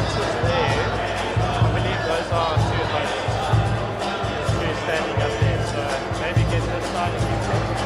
once it's there, I believe those are two hosts, two standing up there. So maybe get this side if you can.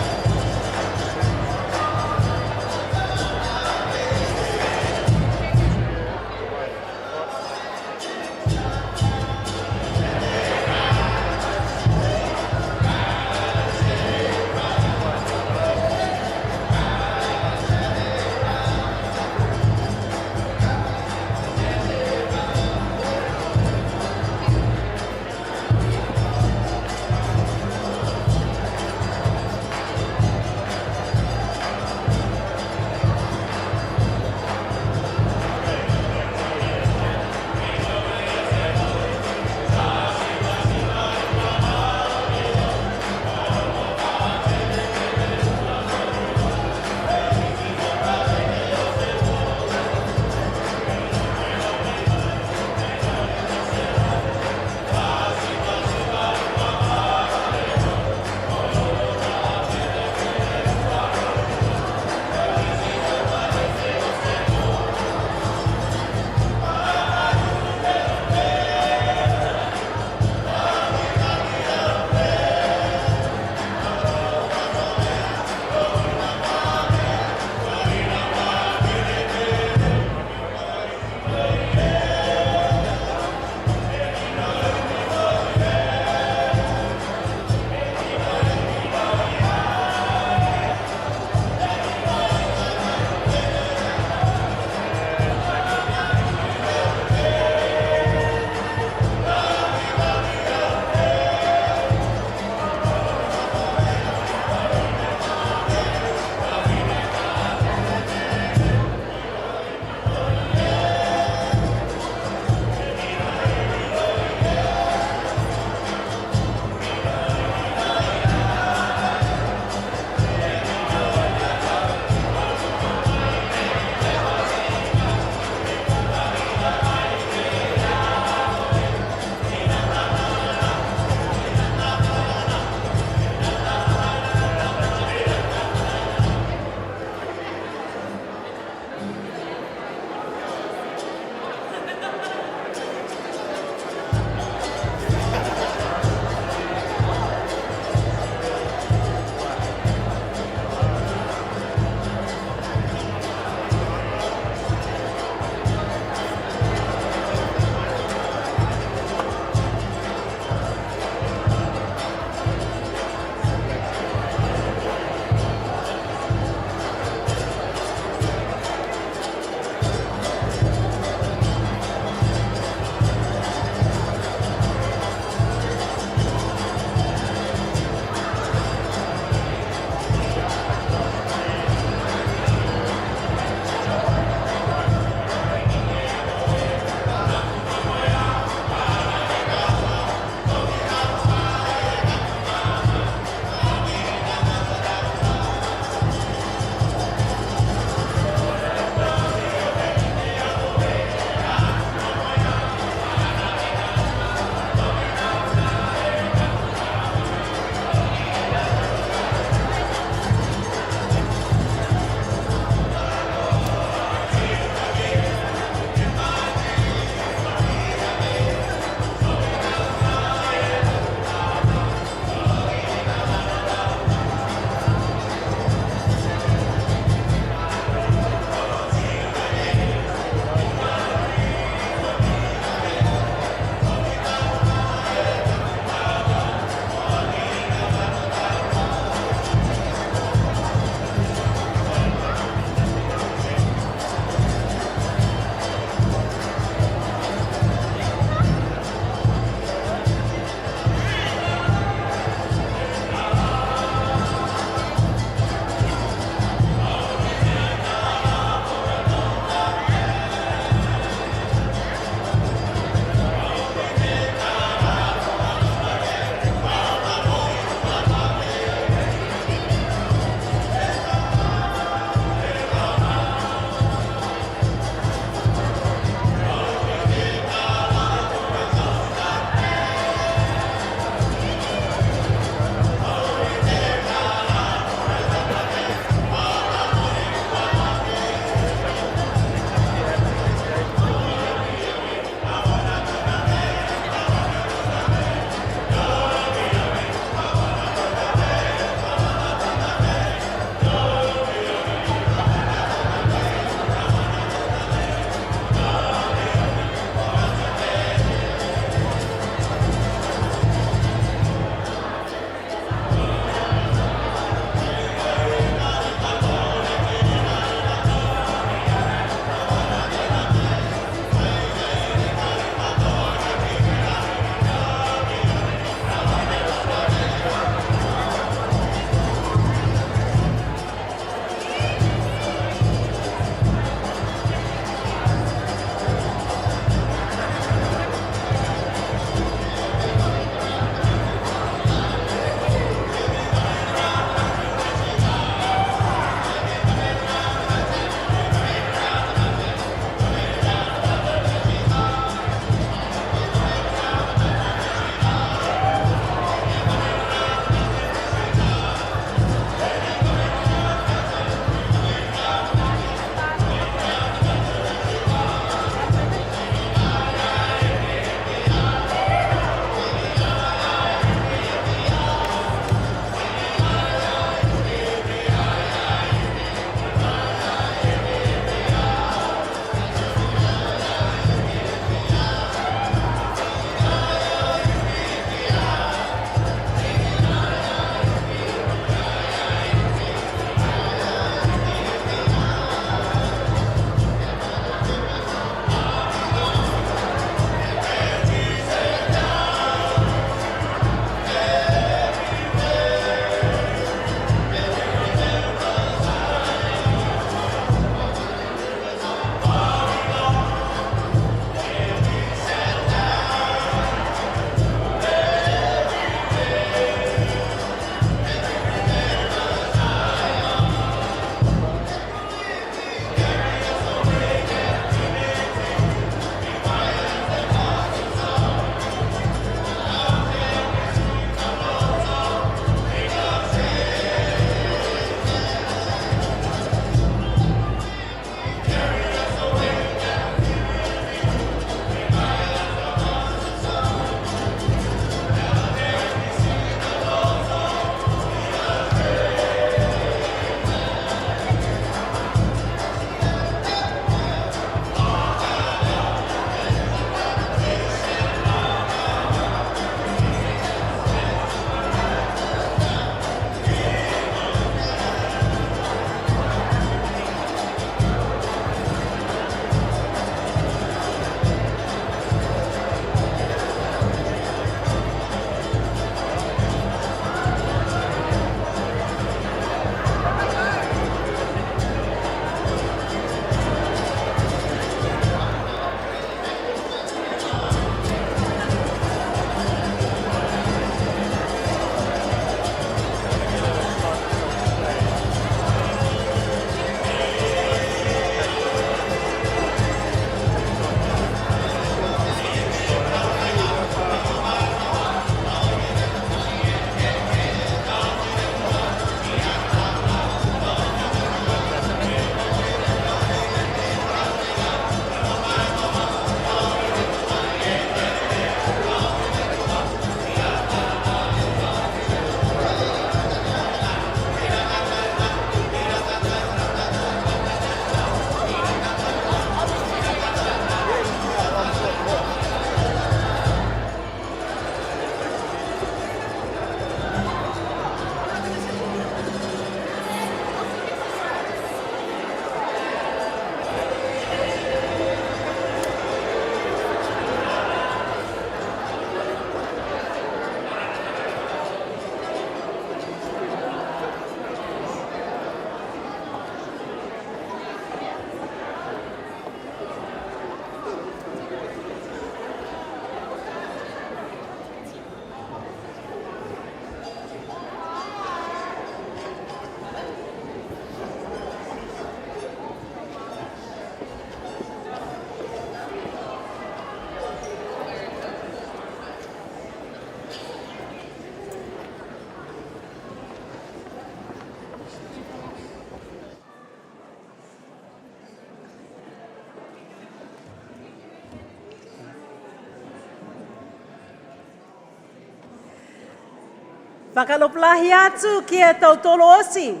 Whakaloplahi atu ki e tautolo osi.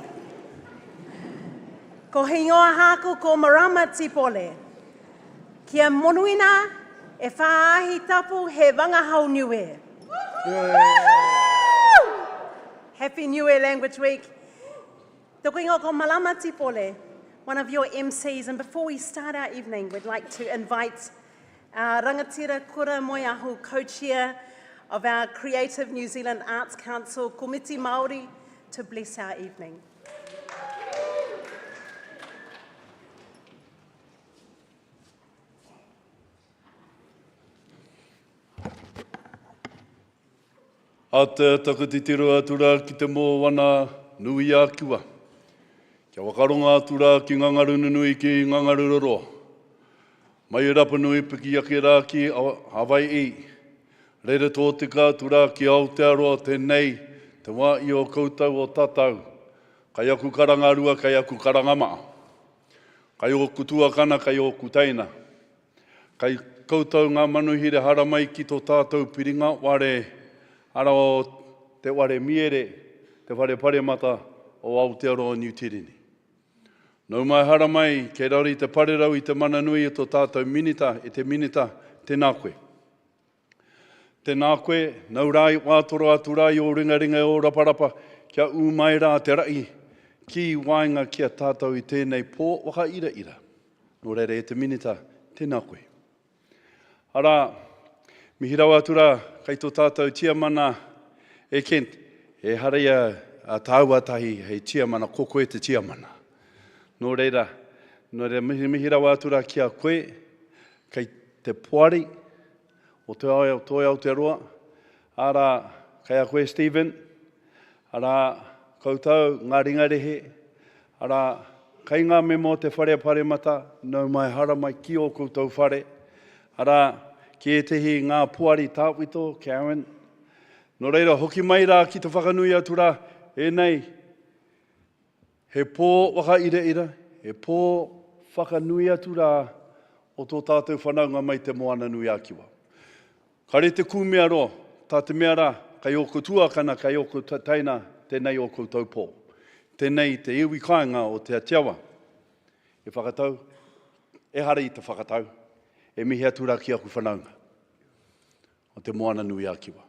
Ko hingoa haku ko marama tipole. Kia monuina e whaahi tapu he wangahau niue. Happy New Year Language Week. Toko ingo ko malama tipole, one of your MCs. And before we start our evening, we'd like to invite our rangatira kura moiahu, co-chair of our Creative New Zealand Arts Council, Komiti Māori, to bless our evening. A te takatitiro atura ki te mō wana nui a kiwa. Kia wakaronga atura ki ngangaru nui ki ngangaru roroa. Mai rapa nui piki ake rā ki Hawaii. Reira tō te kātura ki Aotearoa tēnei te wā i o koutou o tatau. Kai aku karangarua, kai aku karangamaa. Kai o kutuakana, kai o kutaina. Kai koutou ngā manuhire haramai ki tō tātou piringa ware ara o te ware miere, te ware paremata o Aotearoa New Tirini. Nau mai haramai, kei rari te parerau i te mana nui e tō tātou minita, e te minita, tēnā koe. Tēnā koe, nau rai wātoro aturai o ringaringa o raparapa, kia umai rā te rai, ki wainga kia tātou i tēnei pō waka ira ira. Nō reire e te minita, tēnā koe. Ara, mihi rau atura, kai tō tātou tiamana e Kent, e haria a tāuatahi hei tiamana, koko e te tiamana. Nō reira, mihi rau atura kia koe, kai te poari, o te Aotearoa, ara kai a koe Stephen, ara koutou ngā ringarehe, ara kai ngā memo te whare paremata, nau mai haramai ki o koutou whare, ara ki e tehi ngā puari tāwito, Karen. Nō reira, hoki mai rā ki te whakanui atura, e nei, he pō waka ira ira, he pō whakanui atura o tō tātou whanaunga mai te moana nui a kiwa. Kare te kūmea roa, tā te mea rā, kai o kutuakana, kai o kutaina, tēnei o koutou pō. Tēnei te iwi kāinga o te atiawa. E whakatau, e hara i te whakatau, e mihi atura ki aku whanaunga. O te moana nui a kiwa.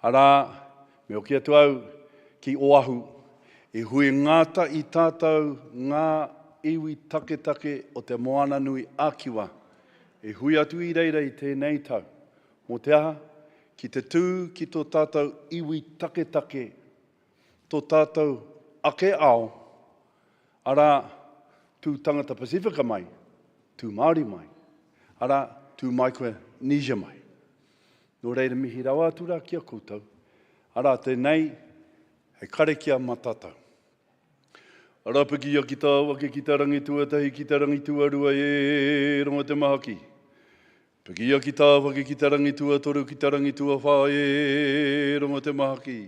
Ara, me o kia tu au ki Oahu, e hui ngāta i tātou ngā iwi take o te moana nui a kiwa. E hui atu i reira i tēnei tau. Mō te aha, ki te tū ki tō tātou iwi take, tō tātou ake ao, ara tū tangata Pasifika mai, tū Māori mai, ara tū Micronesia mai. Nō reira mihi rawa atura kia koutou, ara tēnei, hei kare kia matatau. Ara piki a ki tā wake ki tā rangitua tahi ki tā rangitua rua e rongo te mahaki. Piki a ki tā wake ki tā rangitua toru ki tā rangitua whā e rongo te mahaki.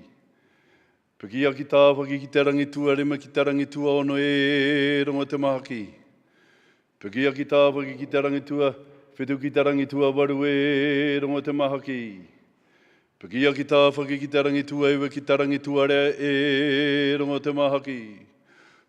Piki a ki tā wake ki tā rangitua rima ki tā rangitua ono e rongo te mahaki. Piki a ki tā wake ki tā rangitua whetu ki tā rangitua waru e rongo te mahaki. Piki a ki tā wake ki tā rangitua ewe ki tā rangitua rea e rongo te mahaki.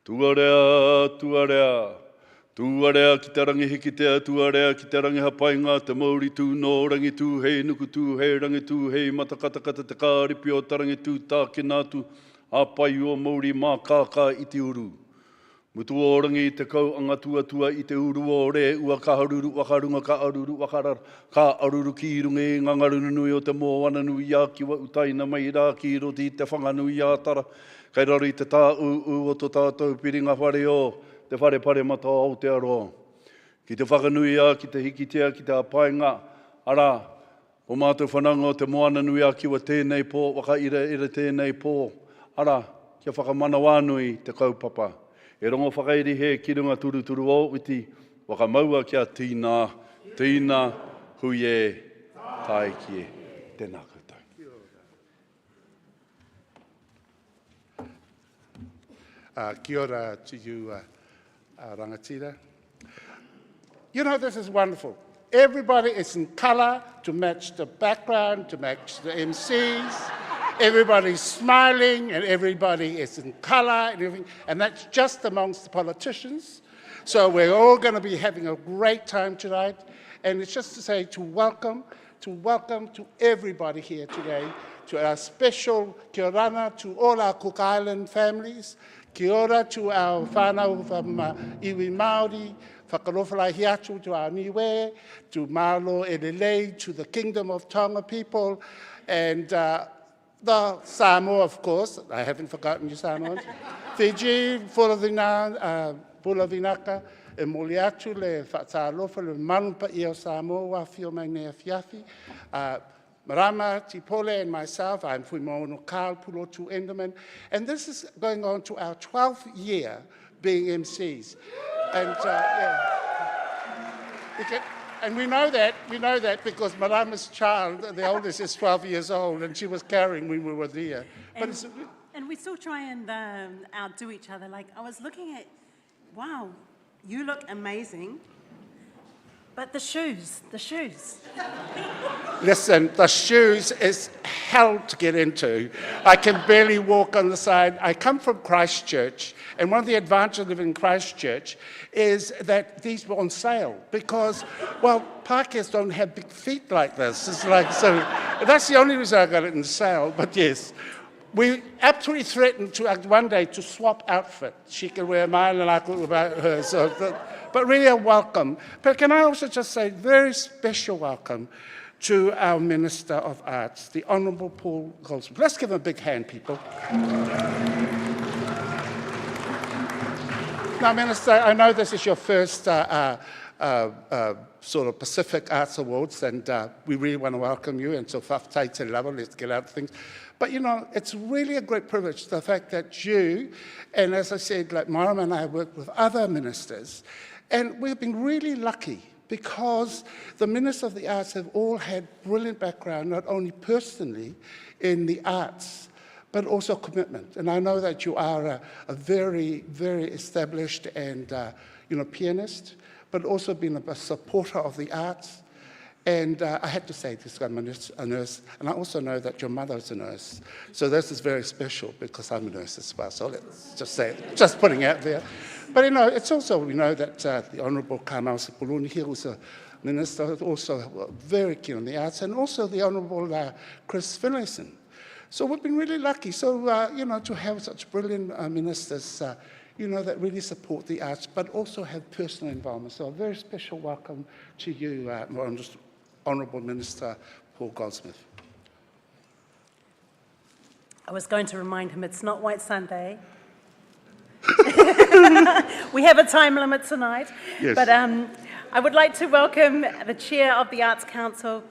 Tuarea, tuarea ki te rangi hikitea, tuarea ki te rangi hapainga, te mauri tū no rangi tū hei, nuku tū hei, rangi tū hei, matakatakata te kāripi o tarangi tū tākina tū, apai o mauri mā kākā i te uru. Mutu o rangi i te kau angatua i te uru o re, ua ka haruru, wakarunga ka aruru, wakarar, ka aruru ki runga e ngangaru nui o te moana nui a kiwa utaina mai rā ki roti te whanganui a tara. Kai rari te tā o tō tātou piringa whare o te whare paremata o Aotearoa. Ki te whakanui a, ki te hikitea, ki te apainga, ara, o mātou whananga o te moana nui a kiwa tēnei pō, waka ira tēnei pō, ara, kia whakamana wānui te kaupapa. E rongo whakairi he ki runga turu o witi, waka maua kia tīnā, hui e, tai ki e, tēnā koutou. Kia ora to you, rangatira. You know, this is wonderful. Everybody is in colour to match the background, to match the MCs. everybody's smiling and everybody is in colour and everything, and that's just amongst the politicians. So we're all going to be having a great time tonight, and it's just to say to welcome to everybody here today, to our special kia ora to all our Cook Island families, kia ora to our whānau from iwi Māori, whakarowhara hiatu to our niwe, to Malo Elelei, to the Kingdom of Tonga people, and the Samoa, of course. I haven't forgotten you Samoans. Fiji, Pułavinaka, e moli atu le whaatalofa le manupa i o Samoa, whio mai nea fiafi. Marama, Tipole, and myself, I'm Fuimono Carl Pulotu Enderman, and this is going on to our 12th year being MCs. And and we know that because Marama's child, the oldest, is 12 years old, and she was carrying when we were there. And we still try and outdo each other. Like, I was looking at, wow, you look amazing. But the shoes. Listen, the shoes is hell to get into. I can barely walk on the side. I come from Christchurch, and one of the advantages of living in Christchurch is that these were on sale because, well, Pākehās don't have big feet like this. It's like, so that's the only reason I got it in sale, but yes. We absolutely threatened to one day to swap outfits. She could wear mine and I could wear hers. But really a welcome. But can I also just say very special welcome to our Minister of Arts, the Honourable Paul Goldsmith. Let's give him a big hand, people. Now, Minister, I know this is your first sort of Pacific Arts Awards, and we really want to welcome you. And so, whaftaite lava, let's get out of things. But, you know, it's really a great privilege, the fact that you, and as I said, like Marama and I have worked with other ministers, and we've been really lucky because the ministers of the arts have all had brilliant background, not only personally in the arts, but also commitment. And I know that you are a very, very established and, pianist, but also been a supporter of the arts. And I had to say this, I'm a nurse, and I also know that your mother is a nurse. So this is very special because I'm a nurse as well. So let's just say it, just putting it out there. But, you know, it's also, we know that the Honourable Kamau Sepuluni here was a minister, also very keen on the arts, and also the Honourable Chris Finlayson. So we've been really lucky. So, to have such brilliant ministers, that really support the arts, but also have personal involvement. So a very special welcome to you, Honourable Minister Paul Goldsmith. I was going to remind him it's not White Sunday. We have a time limit tonight. Yes. But I would like to welcome the Chair of the Arts Council,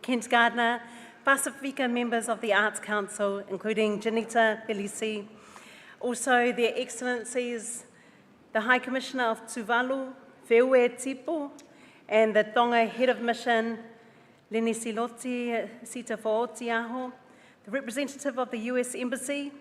Kent Gardner, Pasifika members of the Arts Council, including Janita Pelisi, also their Excellencies, the High Commissioner of Tuvalu, Whiue Tipo, and the Tonga Head of Mission, Leni Siloti Sita for Aotearoa, the representative of the US Embassy,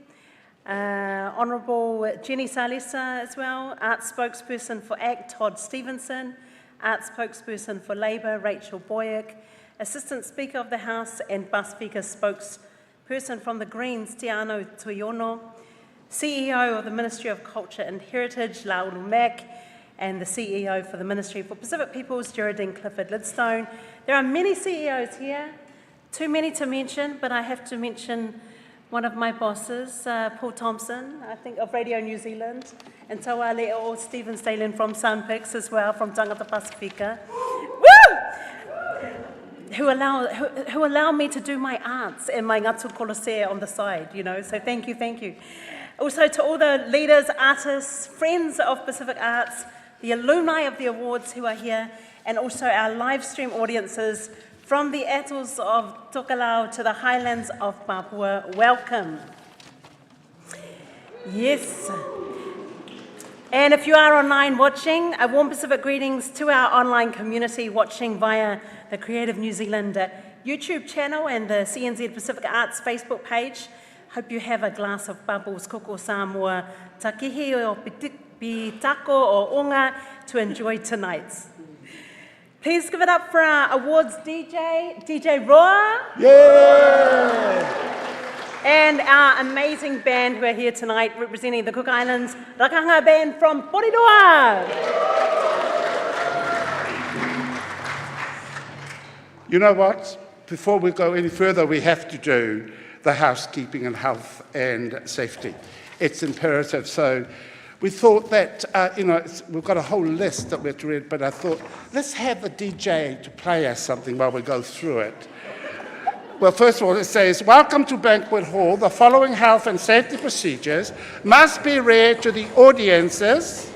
Honourable Jenny Salesa as well, Arts Spokesperson for ACT, Todd Stevenson, Arts Spokesperson for Labour, Rachel Boyack, Assistant Speaker of the House and Pasifika Spokesperson from the Greens, Tiano Tuiono, CEO of the Ministry of Culture and Heritage, Laulu Mack, and the CEO for the Ministry for Pacific Peoples, Geraldine Clifford Lidstone. There are many CEOs here, too many to mention, but I have to mention one of my bosses, Paul Thompson, I think of Radio New Zealand, and Taua Leo Stephen Stalin from Sunpix as well, from Tangata Pasifika. Woo! Who allow me to do my arts and my ngatu kolosea on the side, so thank you. Also to all the leaders, artists, friends of Pacific Arts, the alumni of the awards who are here, and also our live stream audiences from the atolls of Tokelau to the highlands of Papua, welcome. Yes. And if you are online watching, a warm Pacific greetings to our online community watching via the Creative New Zealand YouTube channel and the CNZ Pacific Arts Facebook page. Hope you have a glass of bubbles, koko Samoa, takihi o pitako o onga to enjoy tonight. Please give it up for our awards DJ Roa. Yeah! And our amazing band who are here tonight representing the Cook Islands Rakanga Band from Porirua. You know what? Before we go any further, we have to do the housekeeping and health and safety. It's imperative. So we thought that, we've got a whole list that we have to read, but I thought, let's have the DJ to play us something while we go through it. Well, first of all, it says, welcome to Banquet Hall. The following health and safety procedures must be read to the audiences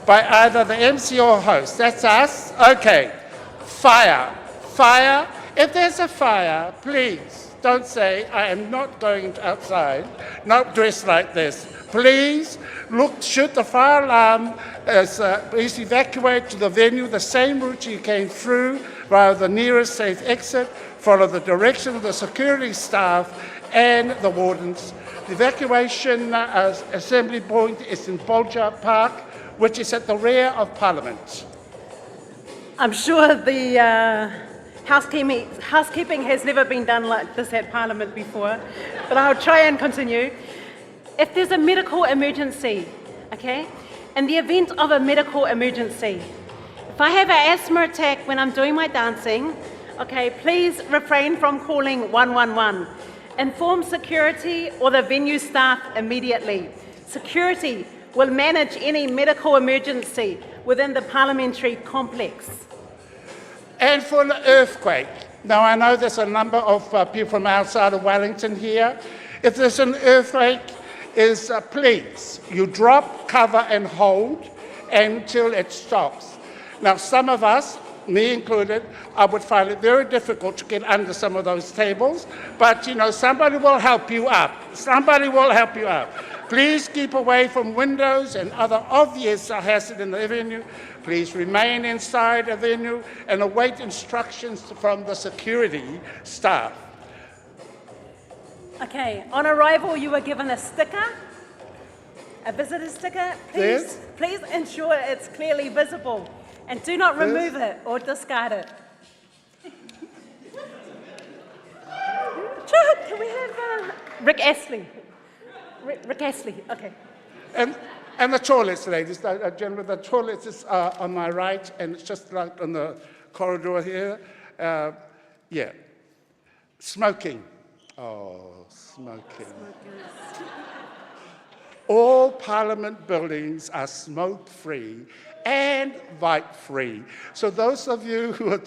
by either the MC or host. That's us. Okay. Fire. Fire. If there's a fire, please don't say, I am not going outside, not dressed like this. Please shoot the fire alarm, please evacuate to the venue the same route you came through via the nearest safe exit. Follow the direction of the security staff and the wardens. The evacuation assembly point is in Bolger Park, which is at the rear of Parliament. I'm sure the housekeeping has never been done like this at Parliament before, but I'll try and continue. If there's a medical emergency, okay, in the event of a medical emergency, if I have an asthma attack when I'm doing my dancing, okay, please refrain from calling 111. Inform security or the venue staff immediately. Security will manage any medical emergency within the parliamentary complex. And for an earthquake. Now, I know there's a number of people from outside of Wellington here. If there's an earthquake, please, you drop, cover, and hold until it stops. Now, some of us, me included, I would find it very difficult to get under some of those tables, but somebody will help you up. Somebody will help you up. Please keep away from windows and other obvious hazards in the venue. Please remain inside the venue and await instructions from the security staff. Okay, on arrival you were given a sticker, a visitor sticker. Please ensure it's clearly visible. And do not remove it or discard it. Can we have Rick Astley? Rick Astley, okay. And the toilets, ladies, gentlemen, the toilets is on my right, and it's just like on the corridor here. Yeah. Smoking. Oh, smoking. All Parliament buildings are smoke-free and vibe-free. So those of you who are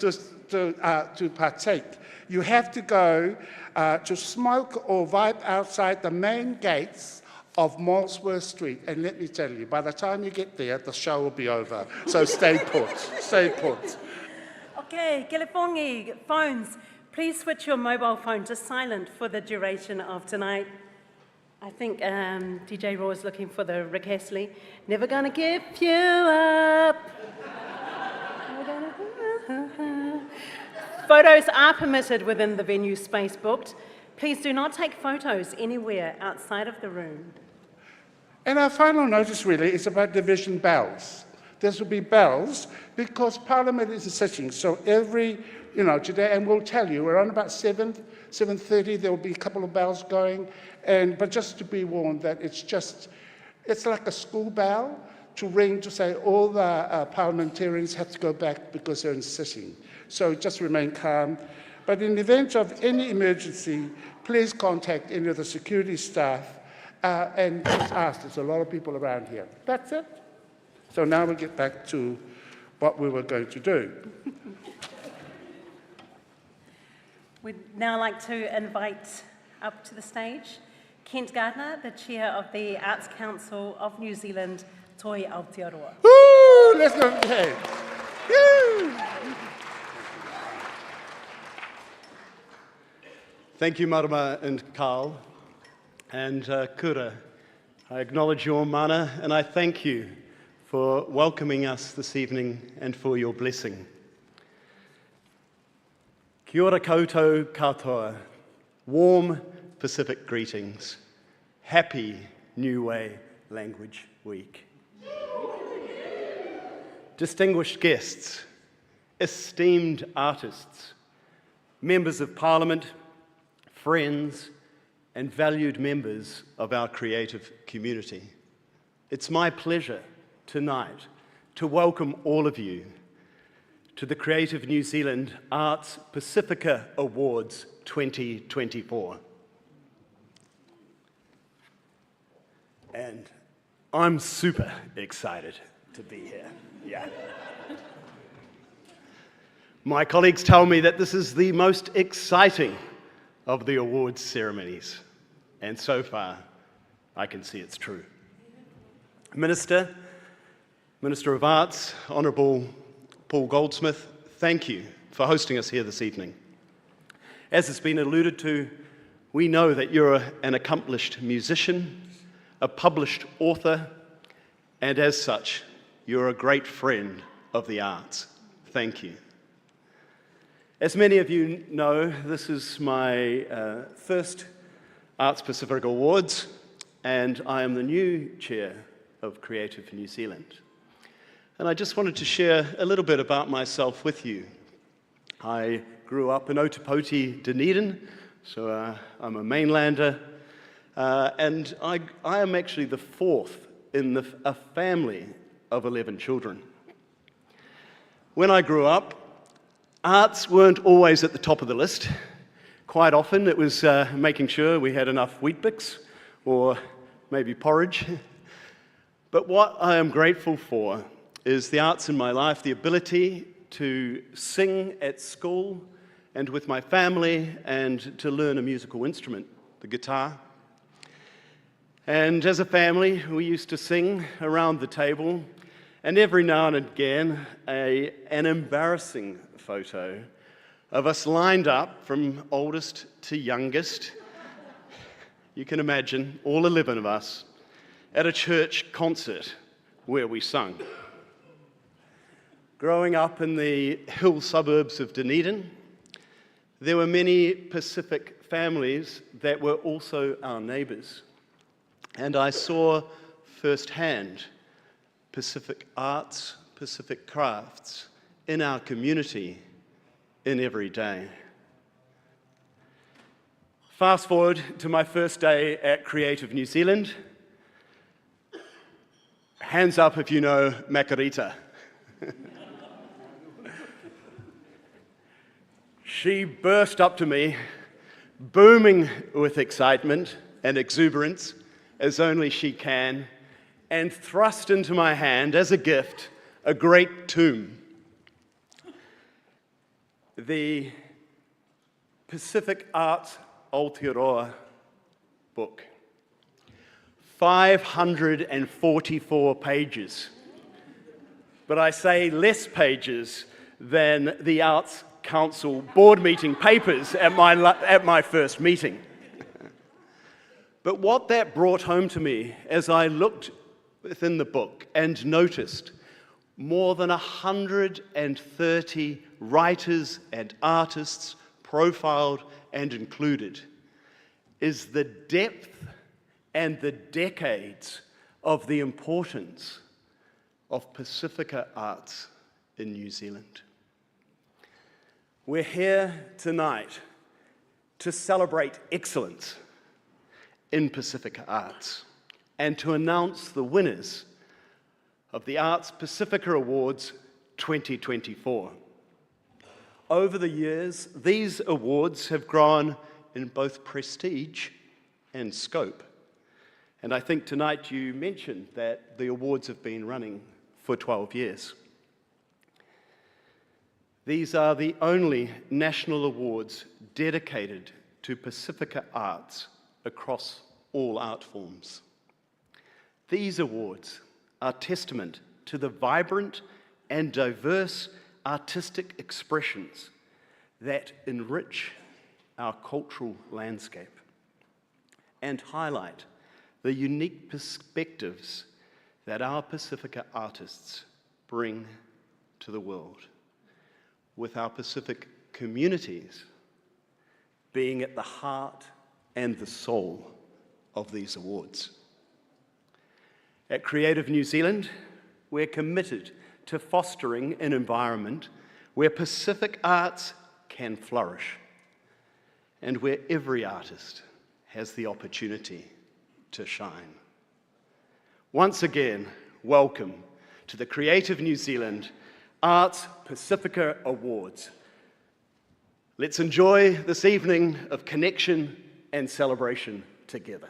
to partake, you have to go to smoke or vibe outside the main gates of Molesworth Street. And let me tell you, by the time you get there, the show will be over. So stay put, stay put. Okay, Kelepongi, phones. Please switch your mobile phone to silent for the duration of tonight. I think DJ Raw is looking for the Rick Astley. Never gonna give you up. Photos are permitted within the venue space booked. Please do not take photos anywhere outside of the room. And our final notice really is about division bells. There will be bells because Parliament is sitting. So every, today, and we'll tell you, around about 7:30, there will be a couple of bells going. But just to be warned that it's like a school bell to ring to say all the parliamentarians have to go back because they're in sitting. So just remain calm. But in the event of any emergency, please contact any of the security staff and just ask. There's a lot of people around here. That's it. So now we'll get back to what we were going to do. We'd now like to invite up to the stage Kent Gardner, the Chair of the Arts Council of New Zealand, Toi Aotearoa. Woo! Let's go ahead. Woo! Thank you, Marama and Carl, and Kura. I acknowledge your mana, and I thank you for welcoming us this evening and for your blessing. Kia ora koutou katoa. Warm Pacific greetings. Happy New Way Language Week. Distinguished guests, esteemed artists, members of Parliament, friends, and valued members of our creative community. It's my pleasure tonight to welcome all of you to the Creative New Zealand Arts Pasifika Awards 2024. And I'm super excited to be here. Yeah. My colleagues tell me that this is the most exciting of the awards ceremonies, and so far, I can see it's true. Minister of Arts, Honourable Paul Goldsmith, thank you for hosting us here this evening. As has been alluded to, we know that you're an accomplished musician, a published author, and as such, you're a great friend of the arts. Thank you. As many of you know, this is my first Arts Pasifika Awards, and I am the new chair of Creative New Zealand. And I just wanted to share a little bit about myself with you. I grew up in Aotearoa, Dunedin, so I'm a mainlander, and I am actually the fourth in a family of 11 children. When I grew up, arts weren't always at the top of the list. Quite often it was making sure we had enough Weet-Bix or maybe porridge. But what I am grateful for is the arts in my life, the ability to sing at school and with my family and to learn a musical instrument, the guitar. And as a family, we used to sing around the table, and every now and again, an embarrassing photo of us lined up from oldest to youngest. You can imagine, all 11 of us, at a church concert where we sung. Growing up in the hill suburbs of Dunedin, there were many Pacific families that were also our neighbours. And I saw firsthand Pacific arts, Pacific crafts in our community in every day. Fast forward to my first day at Creative New Zealand. Hands up if you know Makarita. She burst up to me, booming with excitement and exuberance, as only she can, and thrust into my hand as a gift a great tome. The Pacific Arts Aotearoa book. 544 pages. But I say less pages than the Arts Council board meeting papers at my first meeting. But what that brought home to me as I looked within the book and noticed more than 130 writers and artists profiled and included is the depth and the decades of the importance of Pasifika arts in New Zealand. We're here tonight to celebrate excellence in Pasifika arts and to announce the winners of the Arts Pasifika Awards 2024. Over the years, these awards have grown in both prestige and scope. And I think tonight you mentioned that the awards have been running for 12 years. These are the only national awards dedicated to Pasifika arts across all art forms. These awards are testament to the vibrant and diverse artistic expressions that enrich our cultural landscape and highlight the unique perspectives that our Pasifika artists bring to the world, with our Pacific communities being at the heart and the soul of these awards. At Creative New Zealand, we're committed to fostering an environment where Pacific arts can flourish and where every artist has the opportunity to shine. Once again, welcome to the Creative New Zealand Arts Pasifika Awards. Let's enjoy this evening of connection and celebration together.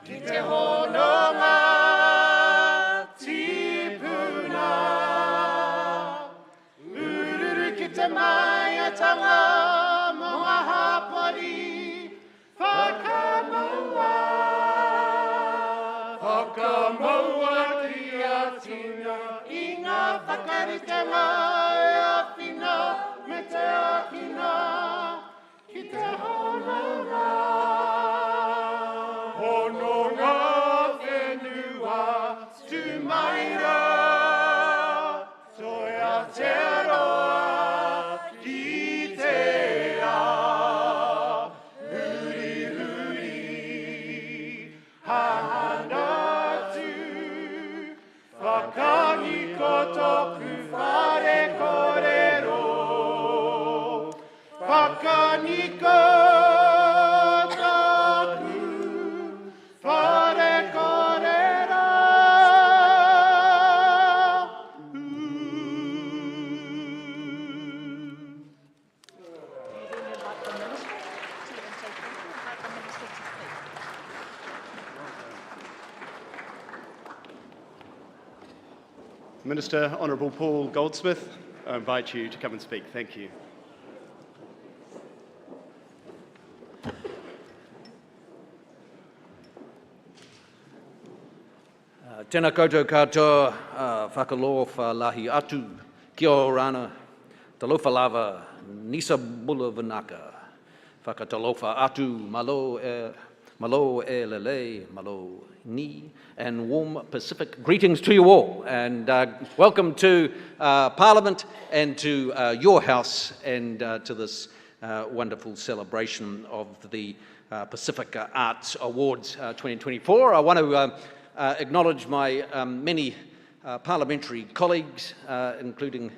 Ki te hononga tipuna Ururu ki te maiatanga Moa hapori Whakamaua Whakamaua ki a tina I ngā whakaritenga E a whina me te akina Ki te hononga Aotearoa ki te a huri huri hanatu whakangi ko toku whare korero whakangi ko toku whare korero Minister, Honourable Paul Goldsmith, I invite you to come and speak. Thank you. Tēnā koutou katoa, whakaloa whalahi atu, kia o rana, talofa lava, nisa bula vanaka, whakatalofa atu, malo e lele, malo ni, and warm Pacific greetings to you all, and welcome to Parliament and to your house and to this wonderful celebration of the Pasifika Arts Awards 2024. I want to acknowledge my many parliamentary colleagues, including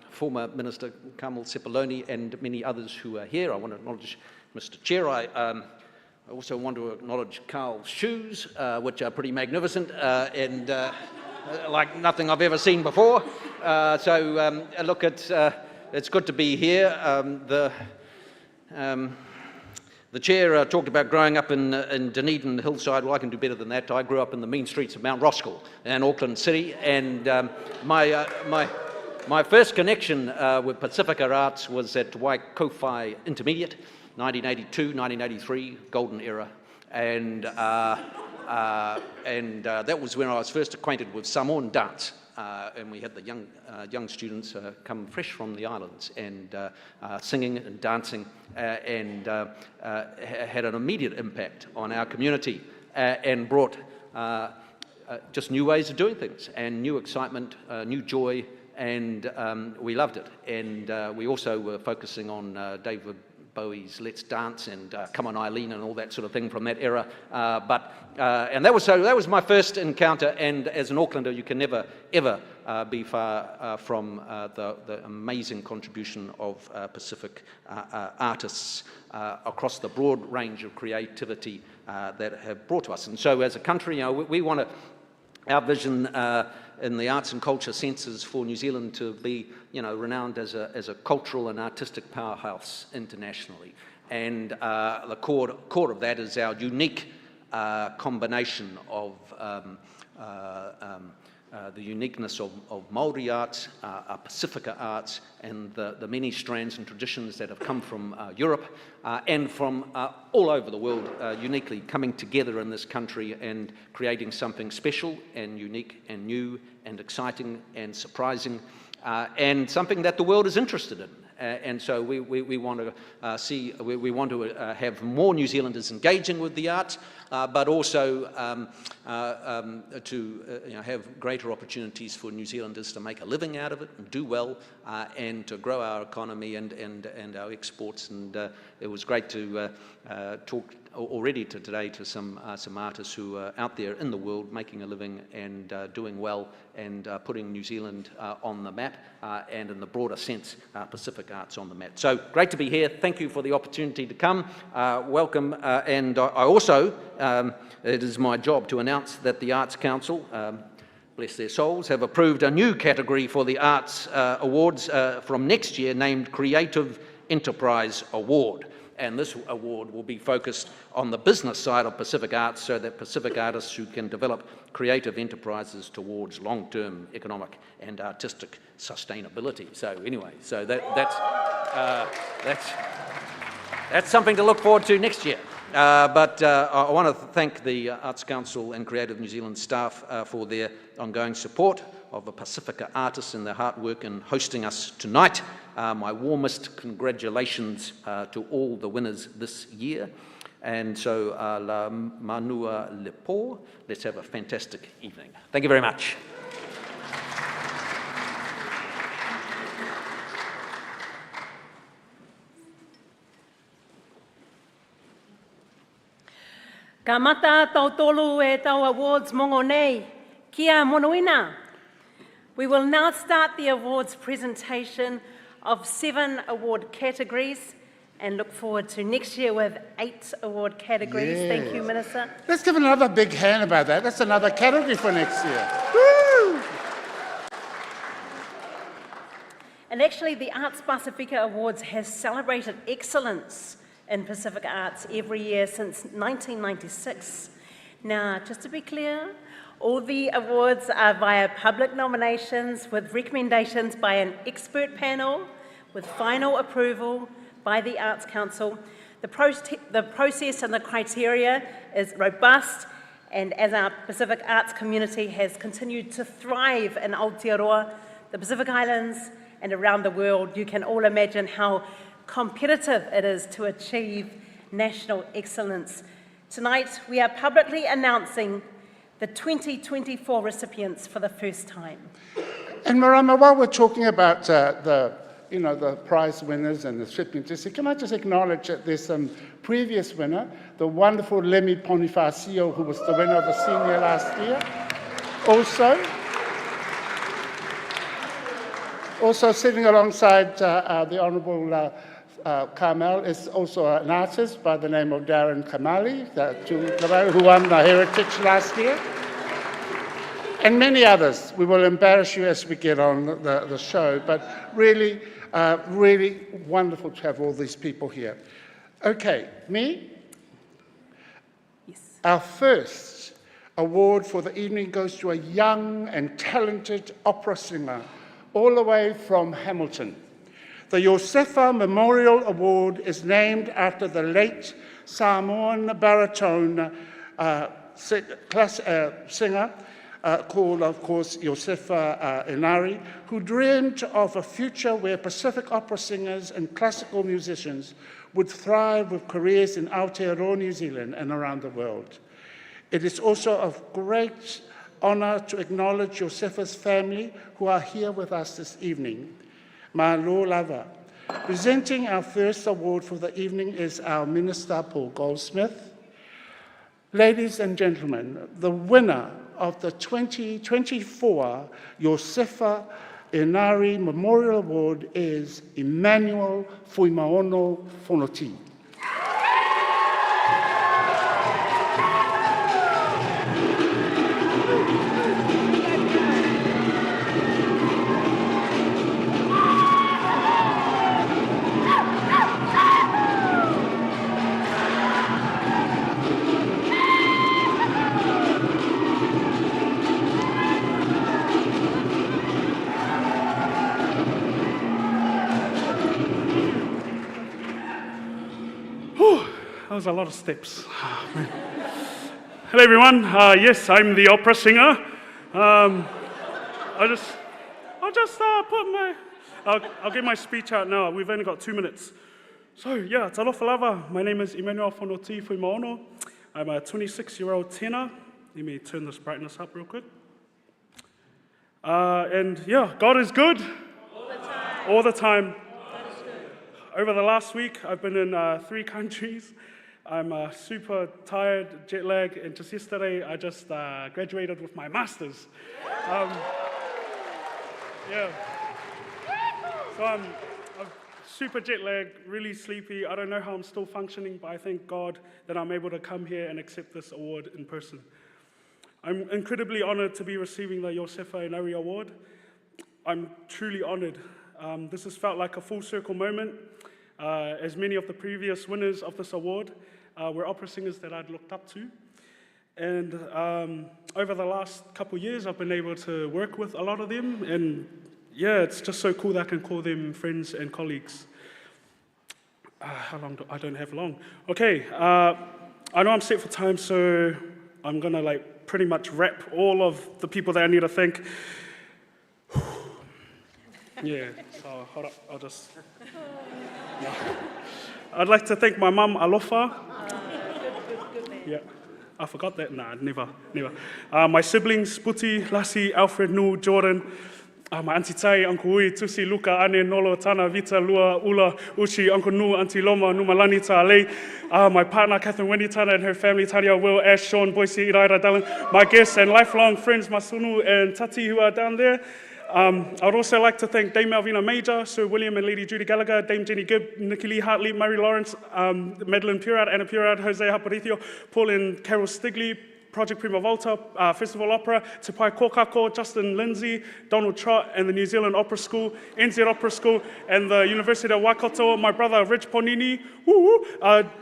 former Minister Carmel Sepuloni and many others who are here. I want to acknowledge Mr. Chair. I also want to acknowledge Carl's shoes, which are pretty magnificent and like nothing I've ever seen before. Look, it's good to be here. The Chair talked about growing up in Dunedin Hillside. Well, I can do better than that. I grew up in the mean streets of Mount Roskill in Auckland City, and my first connection with Pasifika Arts was at Waikowhai Intermediate, 1982, 1983, golden era, and that was when I was first acquainted with Samoan dance. And we had the young students come fresh from the islands and singing and dancing and had an immediate impact on our community and brought just new ways of doing things and new excitement, new joy, and we loved it. And we also were focusing on David Bowie's Let's Dance and Come On Eileen and all that sort of thing from that era. And that was my first encounter, and as an Aucklander you can never ever be far from the amazing contribution of Pacific artists across the broad range of creativity that have brought to us. And so as a country, we want to, our vision in the arts and culture senses for New Zealand to be, renowned as a cultural and artistic powerhouse internationally. And the core of that is our unique combination of the uniqueness of Māori arts, Pasifika arts, and the many strands and traditions that have come from Europe and from all over the world, uniquely coming together in this country and creating something special and unique and new and exciting and surprising and something that the world is interested in. And so we want to have more New Zealanders engaging with the arts, but also to have greater opportunities for New Zealanders to make a living out of it and do well, and to grow our economy and our exports. And it was great to talk already today to some artists who are out there in the world making a living and doing well and putting New Zealand on the map, and in the broader sense, Pacific arts on the map. So great to be here. Thank you for the opportunity to come. Welcome. And I also, it is my job to announce that the Arts Council, bless their souls, have approved a new category for the Arts Awards from next year, named Creative Enterprise Award. And this award will be focused on the business side of Pacific arts, so that Pacific artists who can develop creative enterprises towards long-term economic and artistic sustainability. So anyway, so that's something to look forward to next year. But I want to thank the Arts Council and Creative New Zealand staff for their ongoing support of the Pasifika artists and their hard work in hosting us tonight. My warmest congratulations to all the winners this year. And so, la manua lepo, let's have a fantastic evening. Thank you very much. Ka mata tau tolu e tau awards mongo nei, kia monoina. We will now start the awards presentation of 7 award categories and look forward to next year with 8 award categories. Yes. Thank you, Minister. Let's give another big hand about that. That's another category for next year. Woo! And actually, the Arts Pasifika Awards has celebrated excellence in Pacific arts every year since 1996. Now, just to be clear, all the awards are via public nominations with recommendations by an expert panel with final approval by the Arts Council. The process and the criteria is robust, and as our Pacific arts community has continued to thrive in Aotearoa, the Pacific Islands, and around the world, you can all imagine how competitive it is to achieve national excellence. Tonight, we are publicly announcing the 2024 recipients for the first time. And Marama, while we're talking about the prize winners and the recipients, can I just acknowledge that there's some previous winner, the wonderful Lemi Bonifacio, who was the winner of the senior last year. Also sitting alongside the Honourable Carmel is also an artist by the name of Darren Kamali, who won the Heritage last year. And many others. We will embarrass you as we get on the show, but really, really wonderful to have all these people here. Okay, me? Yes. Our first award for the evening goes to a young and talented opera singer all the way from Hamilton. The Josefa Memorial Award is named after the late Samoan baritone singer called, of course, Yifa Inari, who dreamed of a future where Pacific opera singers and classical musicians would thrive with careers in Aotearoa, New Zealand, and around the world. It is also of great honour to acknowledge Josefa's family, who are here with us this evening. Malo lava. Presenting our first award for the evening is our Minister, Paul Goldsmith. Ladies and gentlemen, the winner of the 2024 Josefa Inari Memorial Award is Emmanuel Fuimaono Fonoti. That was a lot of steps. Hello everyone, yes, I'm the opera singer. I I'll just I'll get my speech out now. We've only got 2 minutes. So, yeah, talofa lava. My name is Emmanuel Whanoti Fuimaono. I'm a 26-year-old tēnā. Let me turn this brightness up real quick. And yeah, God is good. All the time. All the time. God is good. Over the last week, I've been in 3 countries. I'm super tired, jet lag, and just yesterday, I just graduated with my master's. Yeah. So I'm super jet lagged, really sleepy. I don't know how I'm still functioning, but I thank God that I'm able to come here and accept this award in person. I'm incredibly honored to be receiving the Yifa Inari Award. I'm truly honored. This has felt like a full circle moment, as many of the previous winners of this award were opera singers that I'd looked up to. And over the last couple years, I've been able to work with a lot of them, and yeah, it's just so cool that I can call them friends and colleagues. How long I don't have long. Okay, I know I'm set for time, so I'm gonna pretty much wrap all of the people that I need to thank. Yeah, so hold up, I'll just... No. I'd like to thank my mum, Alofa. Yeah, I forgot that. Nah, never. My siblings, Puti, Lassie, Alfred, Nu, Jordan. My auntie Tai, Uncle Ui, Tusi, Luka, Ane, Nolo, Tana, Vita, Lua, Ula, Uchi, Uncle Nu, Auntie Loma, Numalani, Ta, my partner, Catherine Wendy Tana, and her family, Tadia, Will, Ash, Sean, Boise, Iraira, Dylan, my guests and lifelong friends, Masunu and Tati, who are down there. I'd also like to thank Dame Malvina Major, Sir William and Lady Judy Gallagher, Dame Jenny Gibb, Nikki Lee Hartley, Murray Lawrence, Madeline Purad, Anna Purad, Jose Aparicio, Paul and Carol Stigley, Project Prima Volta, Festival Opera, Te Pai Kokako, Justin Lindsay, Donald Trott, and the New Zealand Opera School, NZ Opera School, and the University of Waikato, my brother Rich Ponini,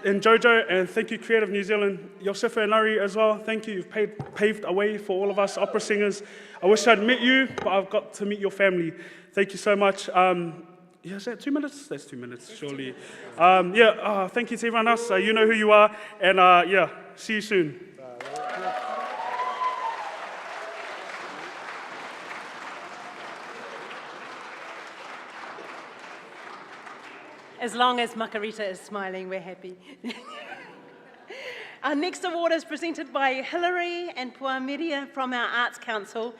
and Jojo, and thank you Creative New Zealand, Yifa Inari as well. Thank you, you've paved a way for all of us opera singers. I wish I'd met you, but I've got to meet your family. Thank you so much. Yeah, is that 2 minutes? That's 2 minutes, surely. Thank you to everyone else. You know who you are, and yeah, see you soon. As long as Makarita is smiling, we're happy. Our next award is presented by Hilary and Puamiria from our Arts Council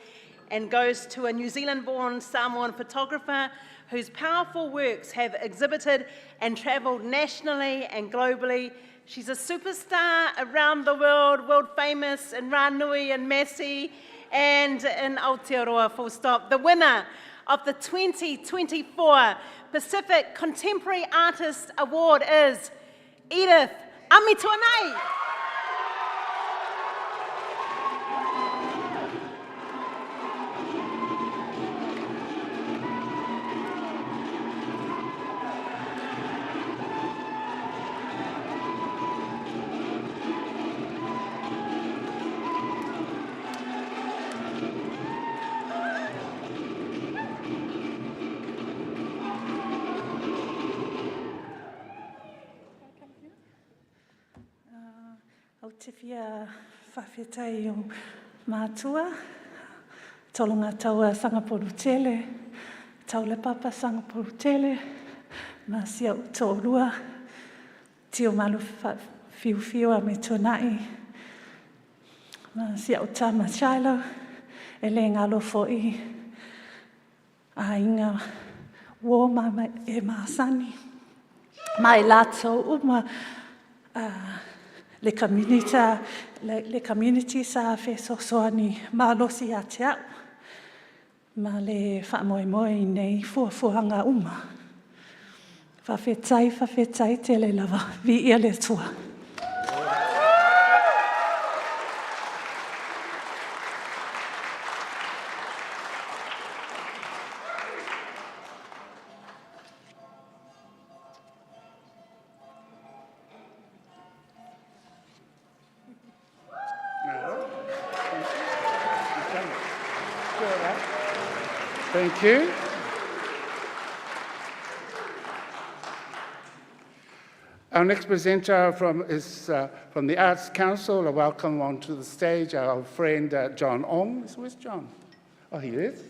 and goes to a New Zealand-born Samoan photographer whose powerful works have exhibited and travelled nationally and globally. She's a superstar around the world, world famous in Ranui and Massey and in Aotearoa, full stop. The winner of the 2024 Pacific Contemporary Artist Award is Edith Amituanei. Aotearoa whawhetai o mātua, tolonga taua sangaporu tele, taule papa sangaporu tele, masia utorua, tio malu fiu a me tonai, masia utama Shiloh, e le ngalo fo'i, a inga wo mama e masani, mai lato uma, le community sa fe sosoani malosi atea ma le whaamoemoe nei fuafuanga uma. Whawhetai te le lava, vi ia le tua. Thank you. Our next presenter is from the Arts Council. I welcome onto the stage our friend John Ong. Where's John? Oh, he is.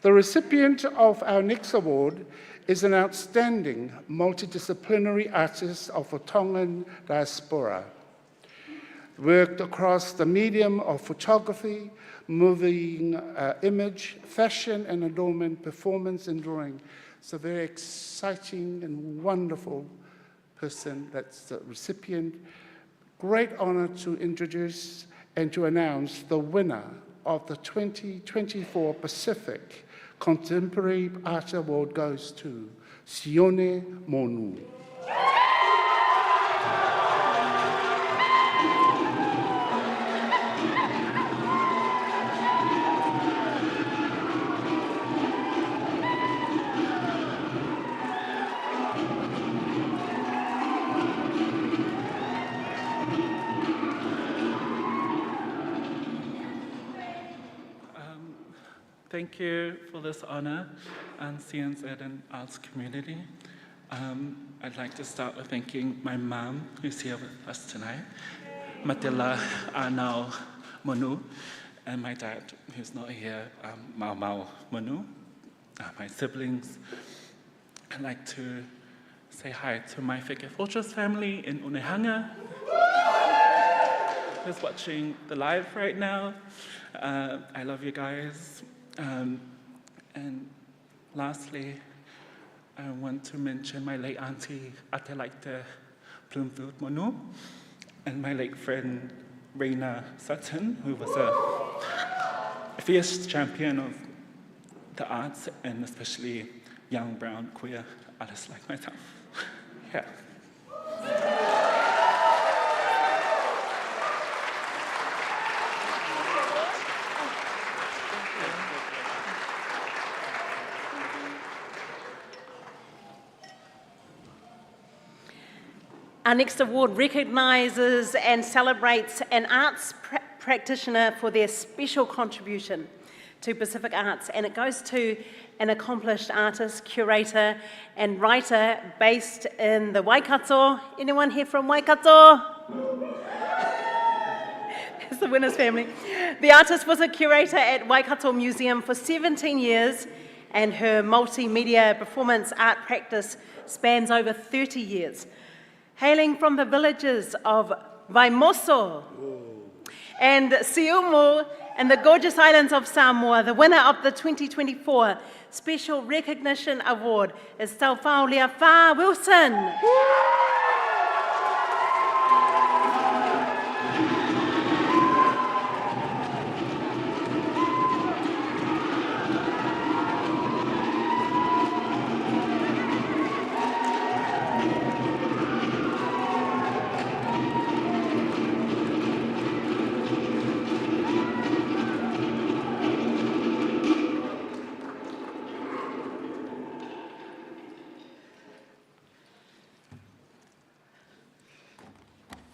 The recipient of our next award is an outstanding multidisciplinary artist of the Tongan diaspora. Worked across the medium of photography, moving image, fashion and adornment, performance and drawing. It's a very exciting and wonderful person that's the recipient. Great honor to introduce and to announce the winner of the 2024 Pacific Contemporary Art Award goes to Sione Monu. Thank you for this honor and CNZ and arts community. I'd like to start with thanking my mom, who's here with us tonight, Matila Anau Monu, and my dad, who's not here, Mau Monu, my siblings. I'd like to say hi to my Whike Fortress family in Unehanga, who's watching the live right now. I love you guys. And lastly, I want to mention my late auntie, Atelaite Bloomfield Monu, and my late friend, Raina Sutton, who was a fierce champion of the arts, and especially young, brown, queer artists like myself. Yeah. Our next award recognises and celebrates an arts practitioner for their special contribution to Pacific arts, and it goes to an accomplished artist, curator and writer based in the Waikato. Anyone here from Waikato? It's the Winners family. The artist was a curator at Waikato Museum for 17 years, and her multimedia performance art practice spans over 30 years. Hailing from the villages of Vaimoso and Siumu and the gorgeous islands of Samoa, the winner of the 2024 Special Recognition Award is Taufaulia Fa Wilson.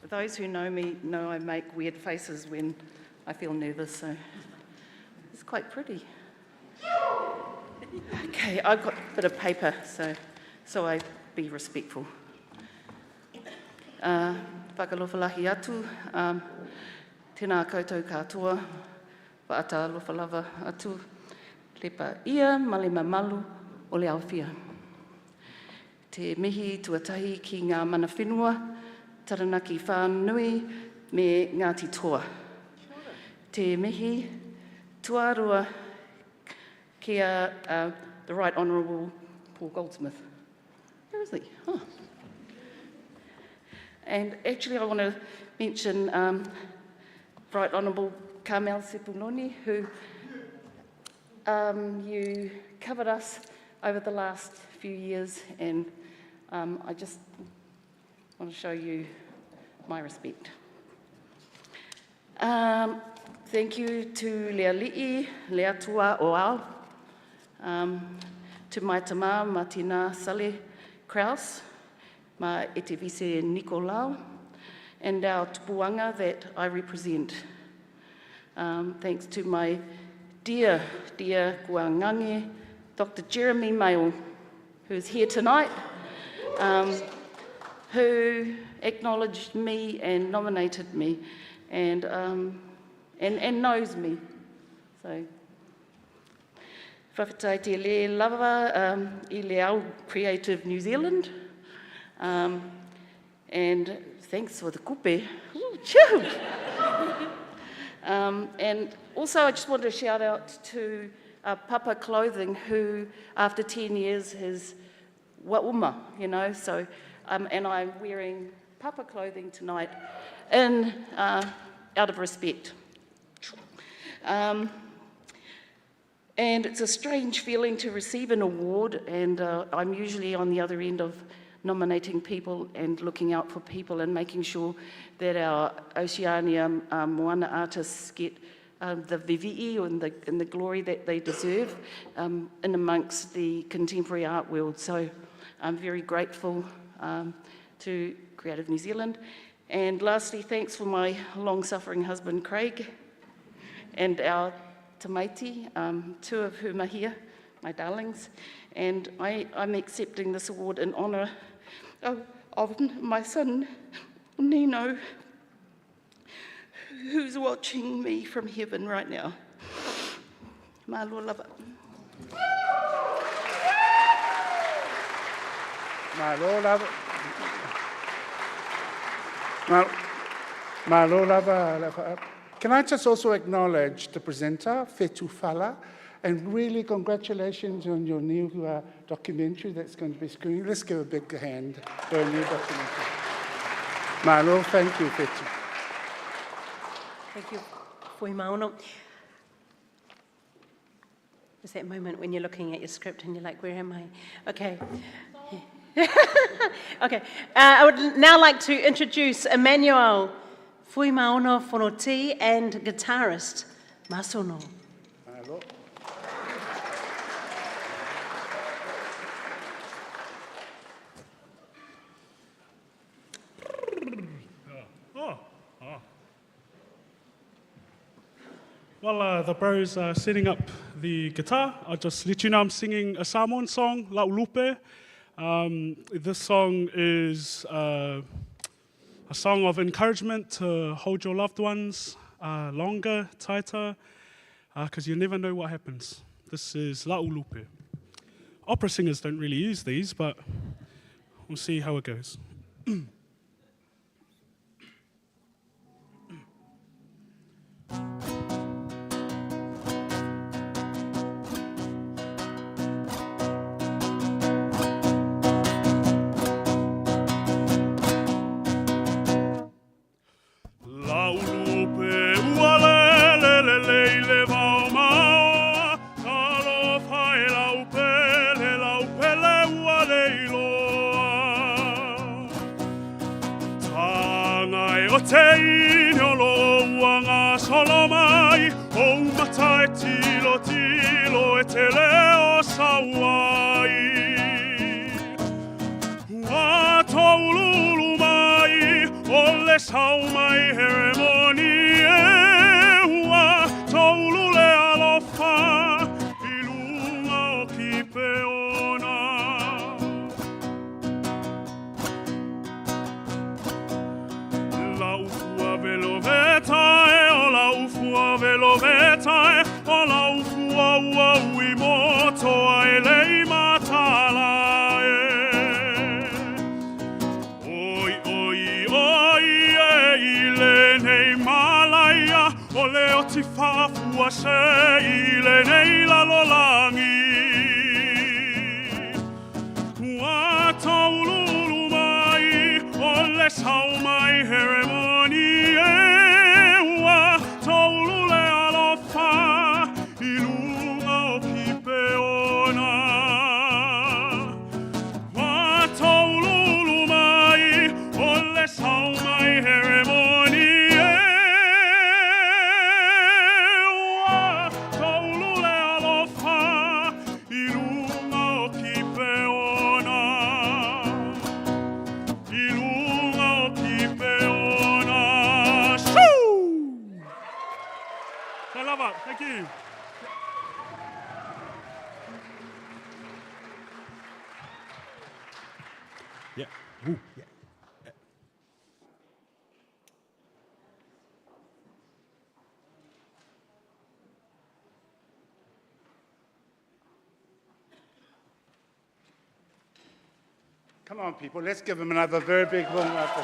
Those who know me know I make weird faces when I feel nervous, so it's quite pretty. Okay, I've got a bit of paper, so I be respectful. Whakalofalahi atu, tēnā koutou katoa, whaata lofalava atu, lepa ia malema malu o le awhia. Te mihi tuatahi ki ngā mana whenua, Taranaki whānui me Ngāti Toa. Te mihi tuarua kia the Right Honourable Paul Goldsmith. Where is he? Oh. And actually I want to mention Right Honourable Carmel Sepuloni, who you covered us over the last few years, and I just want to show you my respect. Thank you to Lea Li'i, Lea Tua o Ao, to my tama, Martina Sale Kraus, my Etevise Nicolau, and our tupuanga that I represent. Thanks to my dear Kuangange, Dr. Jeremy Mayo, who's here tonight, who acknowledged me and nominated me and knows me. So, Whawhetai te le lava I le au Creative New Zealand. And thanks for the kupe. Ooh, choo! And also I just want to shout out to Papa Clothing, who after 10 years has wauma, you know, so, and I'm wearing Papa Clothing tonight in, out of respect. And it's a strange feeling to receive an award, and I'm usually on the other end of nominating people and looking out for people and making sure that our Oceania moana artists get the vivi'i and the glory that they deserve in amongst the contemporary art world. So I'm very grateful to Creative New Zealand. And lastly, thanks for my long-suffering husband, Craig, and our tamaiti, two of whom are here, my darlings. And I'm accepting this award in honour of my son, Nino, who's watching me from heaven right now. Malo lava. Malo lava. Malo lava. Can I just also acknowledge the presenter, Fetu Fala, and really congratulations on your new documentary that's going to be screened. Let's give a big hand for a new documentary. Malo, thank you, Fetu. Thank you, Fui Maono. There's that moment when you're looking at your script and you're like, where am I? Okay. Okay. I would now like to introduce Emmanuel Fui Maono Whanoti and guitarist Masono. Malo. While the bros are setting up the guitar, I'll just let you know I'm singing a Samoan song, Laulupe. This song is a song of encouragement to hold your loved ones longer, tighter, because you never know what happens. This is Laulupe. Opera singers don't really use these, but we'll see how it goes. Thank you. Yeah. Ooh, yeah. Come on, people, let's give them another very big warm welcome.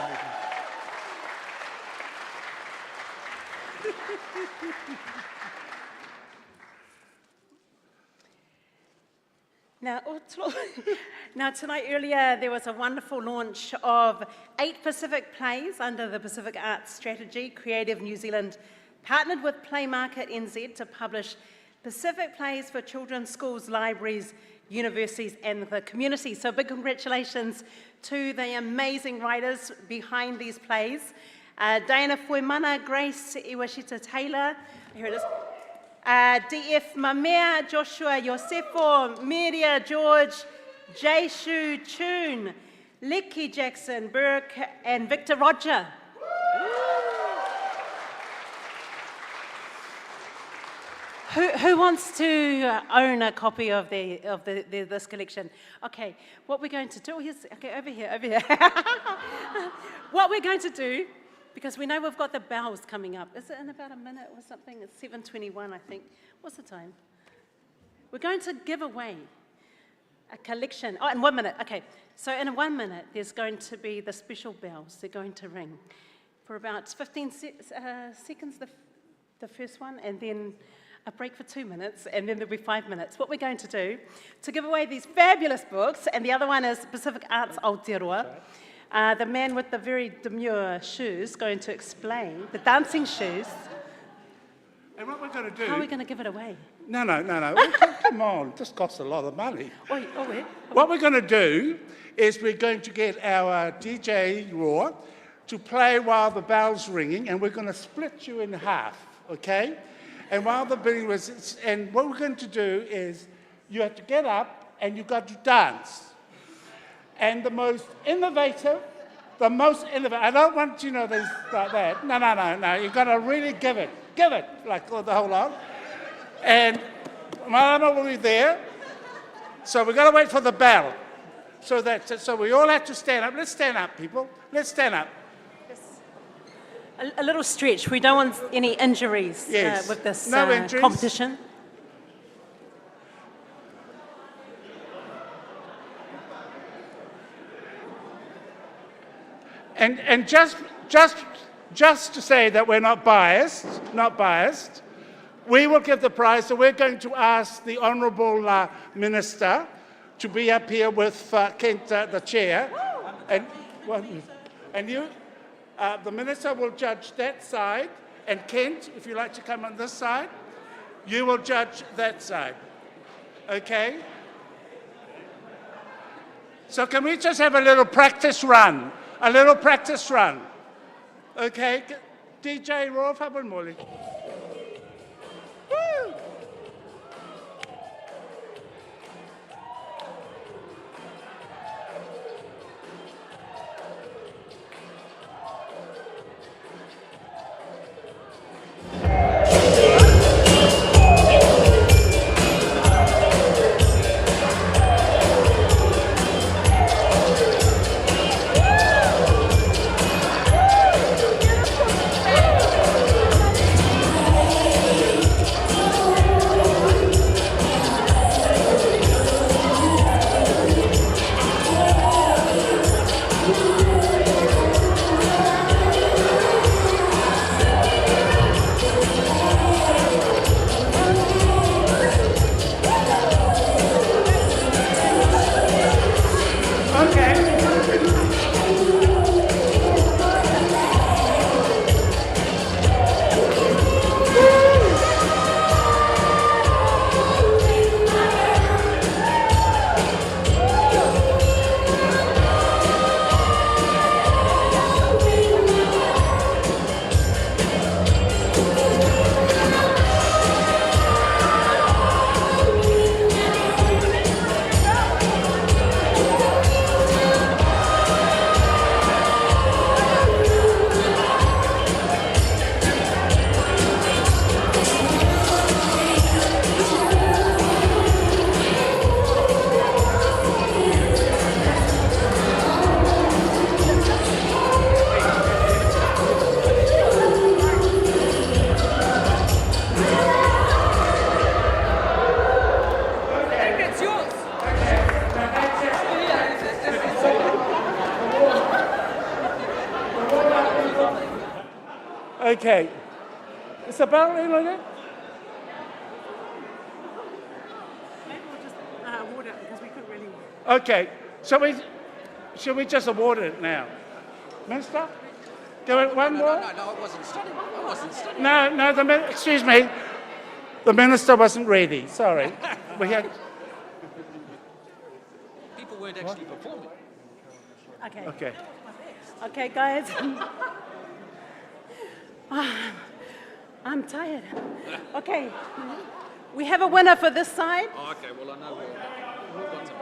Now, tonight earlier there was a wonderful launch of 8 Pacific plays under the Pacific Arts Strategy. Creative New Zealand partnered with Playmarket NZ to publish Pacific plays for children's schools, libraries, universities and the community. So big congratulations to the amazing writers behind these plays. Diana Fuemana, Grace Iwashita Taylor, here it is. D.F. Mamea, Joshua Yosefo, Miria George, Jaishu Chun, Licky Jackson, Burke, and Victor Roger. Who wants to own a copy of this collection? Okay, what we're going to do is, okay, over here. What we're going to do, because we know we've got the bells coming up. Is it in about a minute or something? It's 7:21, I think. What's the time? We're going to give away a collection. Oh, in 1 minute. Okay, so in 1 minute, there's going to be the special bells. They're going to ring for about 15 seconds, the first one, and then a break for 2 minutes, and then there'll be 5 minutes. What we're going to do, to give away these fabulous books, and the other one is Pacific Arts Aotearoa, the man with the very demure shoes going to explain, the dancing shoes. And what we're going to do... How are we going to give it away? No. Come on, this costs a lot of money. Wait. What we're going to do is we're going to get our DJ Raw to play while the bell's ringing, and we're going to split you in half, okay? And while the bidding was, and what we're going to do is you have to get up and you've got to dance. And the most innovative, I don't want you know this like that. No. You've got to really give it, like the whole lot. And Marama will be there. So we've got to wait for the bell. So we all have to stand up. Let's stand up, people. Let's stand up. A little stretch. We don't want any injuries with this competition. And just to say that we're not biased, we will give the prize. So we're going to ask the Honourable Minister to be up here with Kent, the chair, and you. The Minister will judge that side, and Kent, if you'd like to come on this side, you will judge that side. Okay? So can we just have a little practice run? Okay? DJ Raw Fabulmoli. Woo! Okay. Is the bell ring on it? Maybe we'll just award it because we couldn't really. Okay. Shall we just award it now? Minister? Do it one more? No, I wasn't studying. No, excuse me. The minister wasn't ready. Sorry. We had. People weren't actually performing. Okay. Okay. Okay, guys. I'm tired. Okay. We have a winner for this side. Oh, okay, well, I know we'll got some.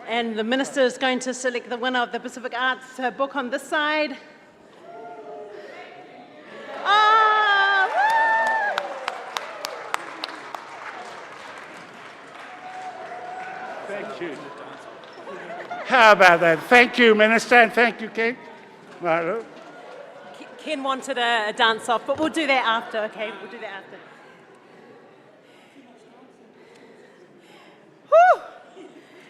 And the minister is going to select the winner of the Pacific Arts book on this side. Thank you. How about that? Thank you, Minister, and thank you, Ken. Right. Ken wanted a dance off, but we'll do that after, okay? We'll do that after. Whew!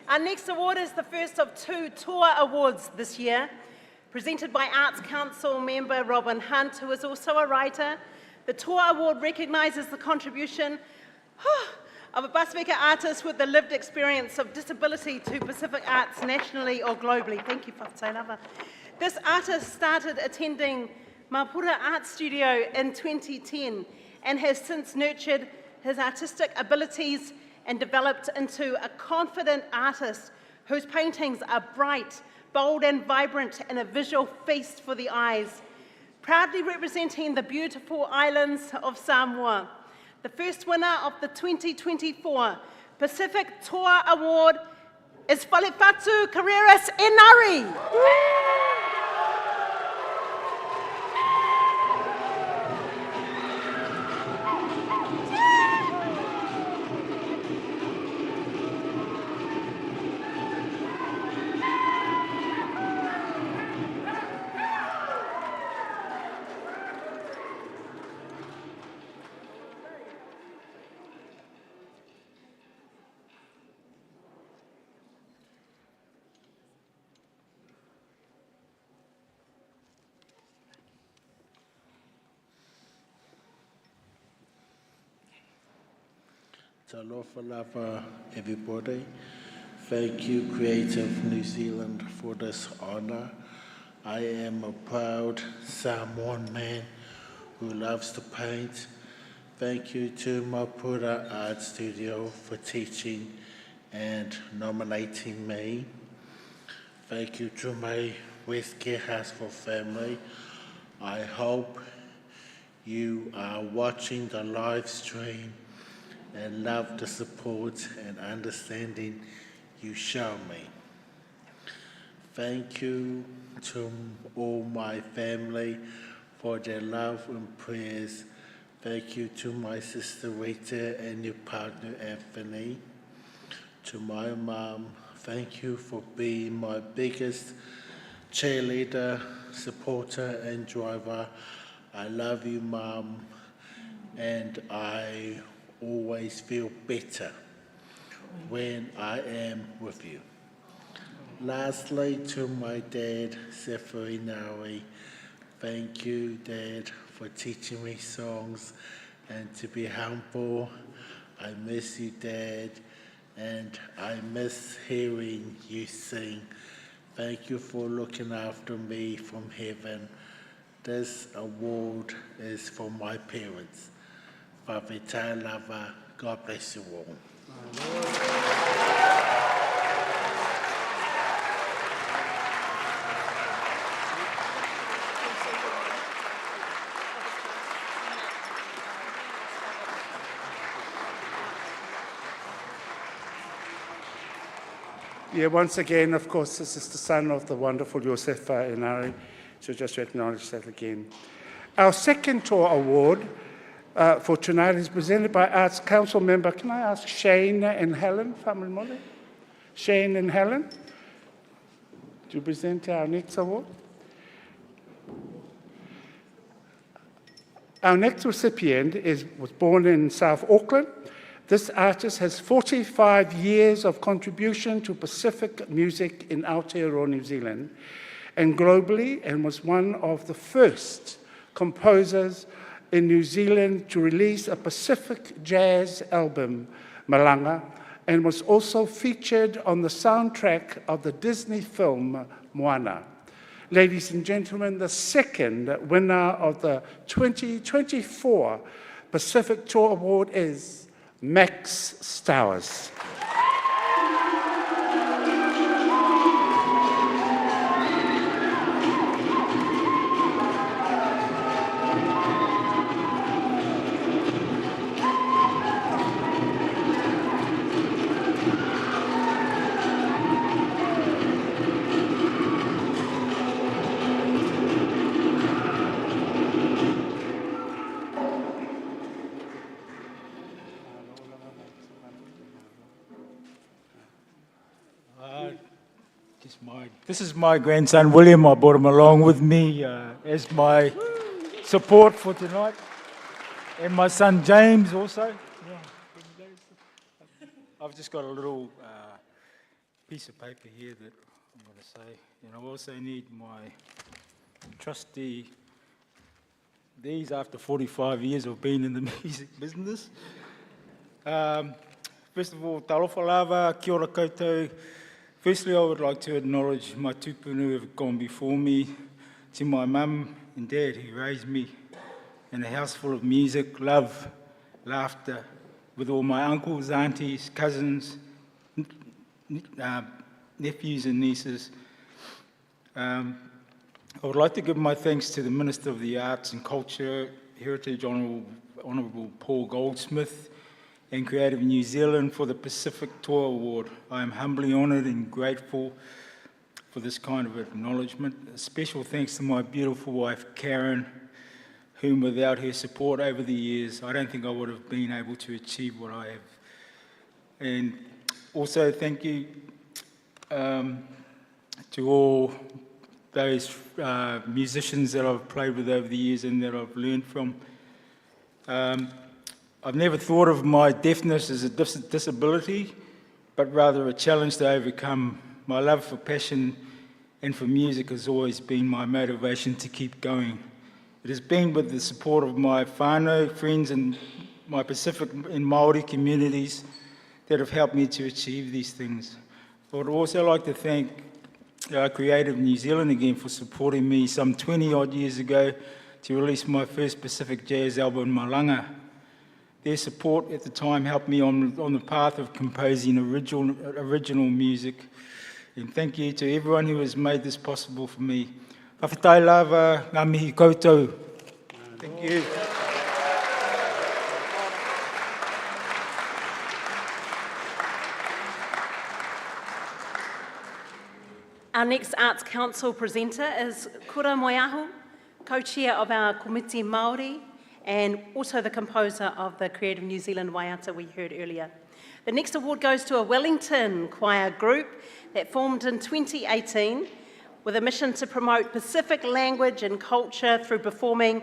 Our next award is the first of 2 tour awards this year, presented by Arts Council member Robin Hunt, who is also a writer. The tour award recognises the contribution of a Pasifika artist with the lived experience of disability to Pacific arts nationally or globally. Thank you, Whakatailava. This artist started attending Mapura Art Studio in 2010 and has since nurtured his artistic abilities and developed into a confident artist whose paintings are bright, bold and vibrant and a visual feast for the eyes. Proudly representing the beautiful islands of Samoa, the first winner of the 2024 Pacific Tour Award is Falefatu Carreras Inari. Talofa lava, everybody. Thank you, Creative New Zealand, for this honour. I am a proud Samoan man who loves to paint. Thank you to Mapura Art Studio for teaching and nominating me. Thank you to my West Kehasfo family. I hope you are watching the live stream and love the support and understanding you show me. Thank you to all my family for their love and prayers. Thank you to my sister Rita and your partner Anthony. To my mom, thank you for being my biggest cheerleader, supporter and driver. I love you, Mom, and I always feel better when I am with you. Lastly, to my dad, Yifa Inari, thank you, Dad, for teaching me songs and to be humble. I miss you, Dad, and I miss hearing you sing. Thank you for looking after me from heaven. This award is for my parents. Whakatailava, God bless you all. Yeah, once again, of course, this is the son of the wonderful Yifa Inari, so just to acknowledge that again. Our second tour award for tonight is presented by Arts Council member. Can I ask Shane and Helen? Shane and Helen? to present our next award. Our next recipient was born in South Auckland. This artist has 45 years of contribution to Pacific music in Aotearoa, New Zealand, and globally, and was one of the first composers in New Zealand to release a Pacific jazz album, Malanga, and was also featured on the soundtrack of the Disney film Moana. Ladies and gentlemen, the second winner of the 2024 Pacific Tour Award is Max Stowers. This is my grandson, William. I brought him along with me as my support for tonight. And my son, James, also. Yeah. I've just got a little piece of paper here that I'm going to say. And I also need my trustee. These after 45 years of being in the music business. First of all, talofa lava, kia ora koutou. Firstly, I would like to acknowledge my tupunu who have gone before me, to my mum and dad who raised me in a house full of music, love, laughter, with all my uncles, aunties, cousins, nephews and nieces. I would like to give my thanks to the Minister of the Arts and Culture, Heritage Honourable Paul Goldsmith, and Creative New Zealand for the Pacific Tour Award. I am humbly honoured and grateful for this kind of acknowledgement. A special thanks to my beautiful wife, Karen, whom without her support over the years, I don't think I would have been able to achieve what I have. And also thank you to all those musicians that I've played with over the years and that I've learned from. I've never thought of my deafness as a disability, but rather a challenge to overcome. My love for passion and for music has always been my motivation to keep going. It has been with the support of my whānau, friends, and my Pacific and Māori communities that have helped me to achieve these things. I would also like to thank Creative New Zealand again for supporting me some 20 odd years ago to release my first Pacific jazz album, Malanga. Their support at the time helped me on the path of composing original music. And thank you to everyone who has made this possible for me. Whawhetai lava, ngā mihi koutou. Thank you. Our next Arts Council presenter is Kura Moeahu, co-chair of our Komiti Māori, and also the composer of the Creative New Zealand Waiata we heard earlier. The next award goes to a Wellington choir group that formed in 2018 with a mission to promote Pacific language and culture through performing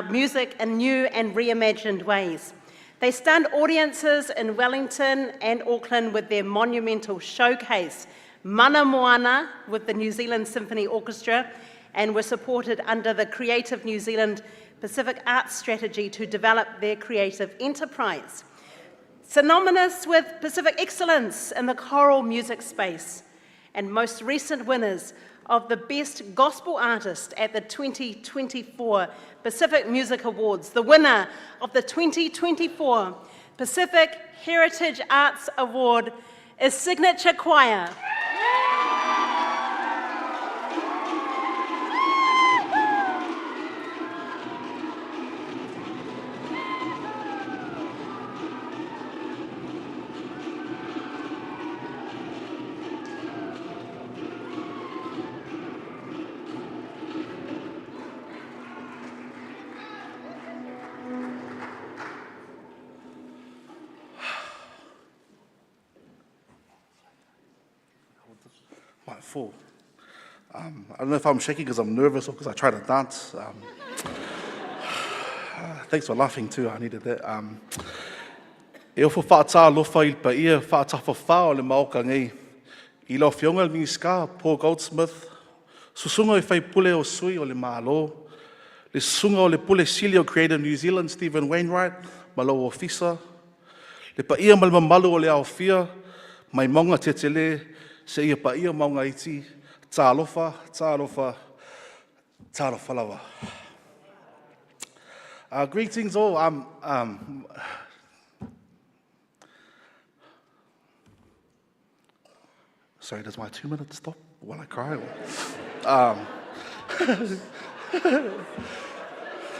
music in new and reimagined ways. They stunned audiences in Wellington and Auckland with their monumental showcase, Mana Moana, with the New Zealand Symphony Orchestra, and were supported under the Creative New Zealand Pacific Arts Strategy to develop their creative enterprise. Synonymous with Pacific excellence in the choral music space, and most recent winners of the Best Gospel Artist at the 2024 Pacific Music Awards, the winner of the 2024 Pacific Heritage Arts Award is Signature Choir. Might fall. I don't know if I'm shaking because I'm nervous or because I try to dance. Thanks for laughing too, I needed that. E ofo whaata lofa I pa ia, whaata whawha o le maoka ngei. I lau whionga mi ska, Paul Goldsmith. Susunga I whai pule o sui o le malo. Le sunga o le pule sili o Creative New Zealand, Stephen Wainwright, malo ofisa. Le pa ia malmamalu o le ao fia, mai maunga te tele, se ia pa ia maunga iti, tā alofa, tā alofa, tā alofa lawa. Greetings all. Sorry, does my 2 minutes stop while I cry?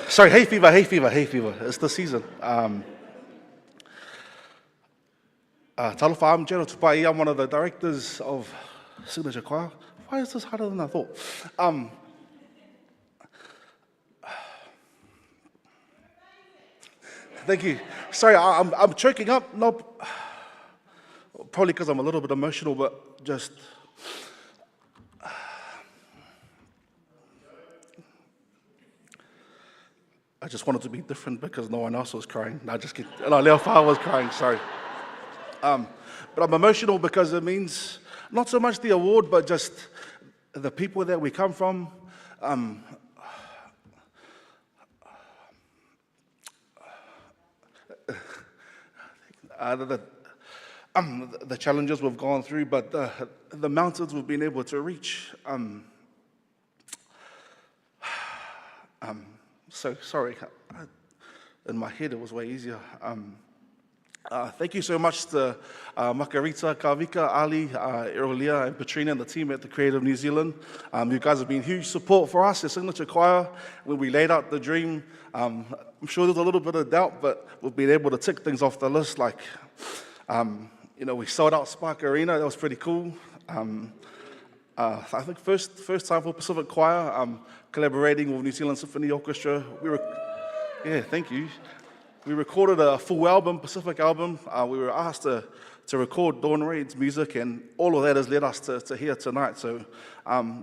Sorry, hay fever. It's the season. Talofa, I'm General Tupai. I'm one of the directors of Signature Choir. Why is this harder than I thought? Thank you. Sorry, I'm choking up. No, probably because I'm a little bit emotional, but just I just wanted to be different because no one else was crying. No, just kidding. No, Leo Far was crying. Sorry. But I'm emotional because it means not so much the award, but just the people that we come from. The challenges we've gone through, but the mountains we've been able to reach. So sorry, in my head it was way easier. Thank you so much to Makarita, Kavika, Ali, Erolia, and Petrina and the team at the Creative New Zealand. You guys have been huge support for us, the Signature Choir. When we laid out the dream, I'm sure there's a little bit of doubt, but we've been able to tick things off the list. Like, we sold out Spark Arena. That was pretty cool. I think first time for Pacific Choir, collaborating with New Zealand Symphony Orchestra. Thank you. We recorded a full album, Pacific album. We were asked to record Dawn Reid's music, and all of that has led us to here tonight. So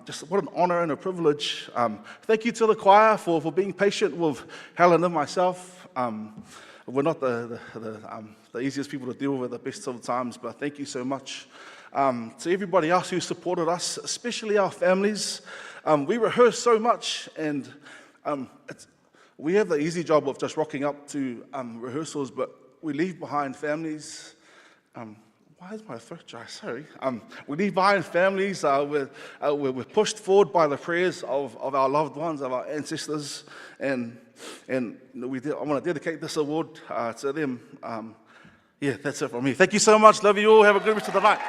just what an honor and a privilege. Thank you to the choir for being patient with Helen and myself. We're not the easiest people to deal with at the best of times, but thank you so much. To everybody else who supported us, especially our families. We rehearse so much, and we have the easy job of just rocking up to rehearsals, but we leave behind families. Why is my throat dry? Sorry. We leave behind families. We're pushed forward by the prayers of our loved ones, of our ancestors, and I want to dedicate this award to them. That's it from me. Thank you so much. Love you all. Have a good rest of the night.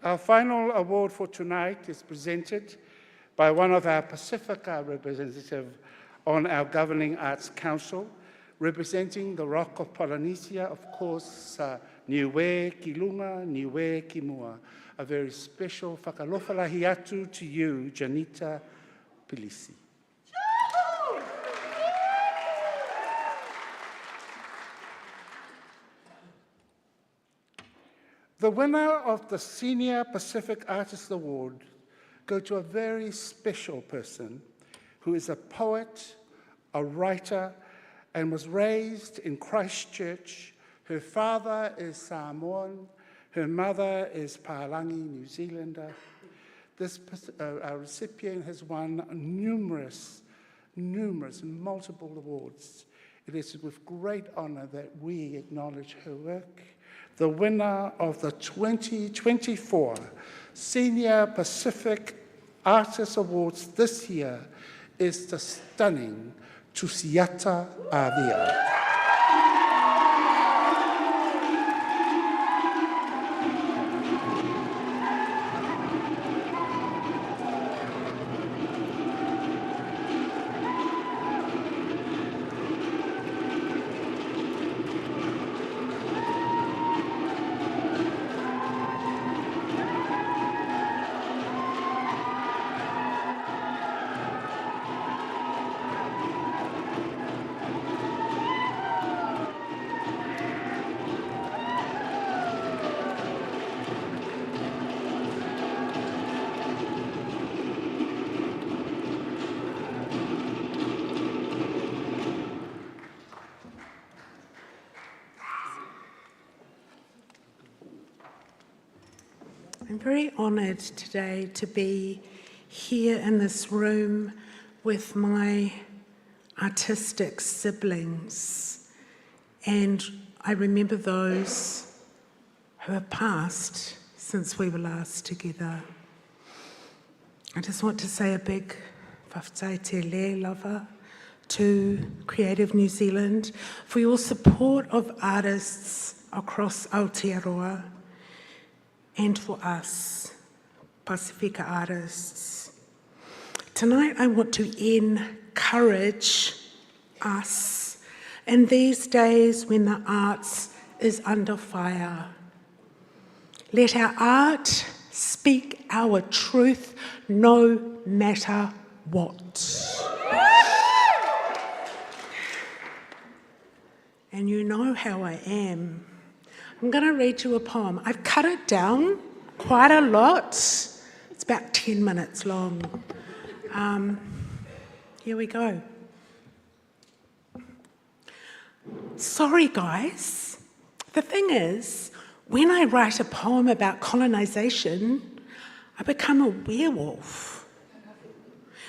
Our final award for tonight is presented by one of our Pasifika representatives on our Governing Arts Council, representing the Rock of Polynesia, of course, Niue ki Lunga, Niue ki Mua. A very special whakalofalahi atu to you, Janita Pilisi. The winner of the Senior Pacific Artist Award go to a very special person who is a poet, a writer, and was raised in Christchurch. Her father is Samoan, her mother is Palangi, New Zealander. Our recipient has won numerous, multiple awards. It is with great honor that we acknowledge her work. The winner of the 2024 Senior Pacific Artist Awards this year is the stunning Tusiata Avia. I'm very honoured today to be here in this room with my artistic siblings, and I remember those who have passed since we were last together. I just want to say a big whawhataite lava to Creative New Zealand for your support of artists across Aotearoa and for us, Pasifika artists. Tonight I want to encourage us in these days when the arts is under fire. Let our art speak our truth no matter what. And you know how I am. I'm going to read you a poem. I've cut it down quite a lot. It's about 10 minutes long. Here we go. Sorry, guys. The thing is, when I write a poem about colonisation, I become a werewolf.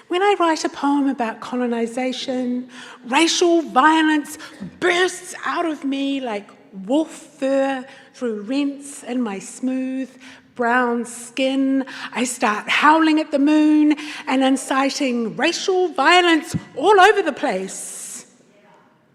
When I write a poem about colonisation, racial violence bursts out of me like wolf fur through rents in my smooth brown skin. I start howling at the moon and inciting racial violence all over the place.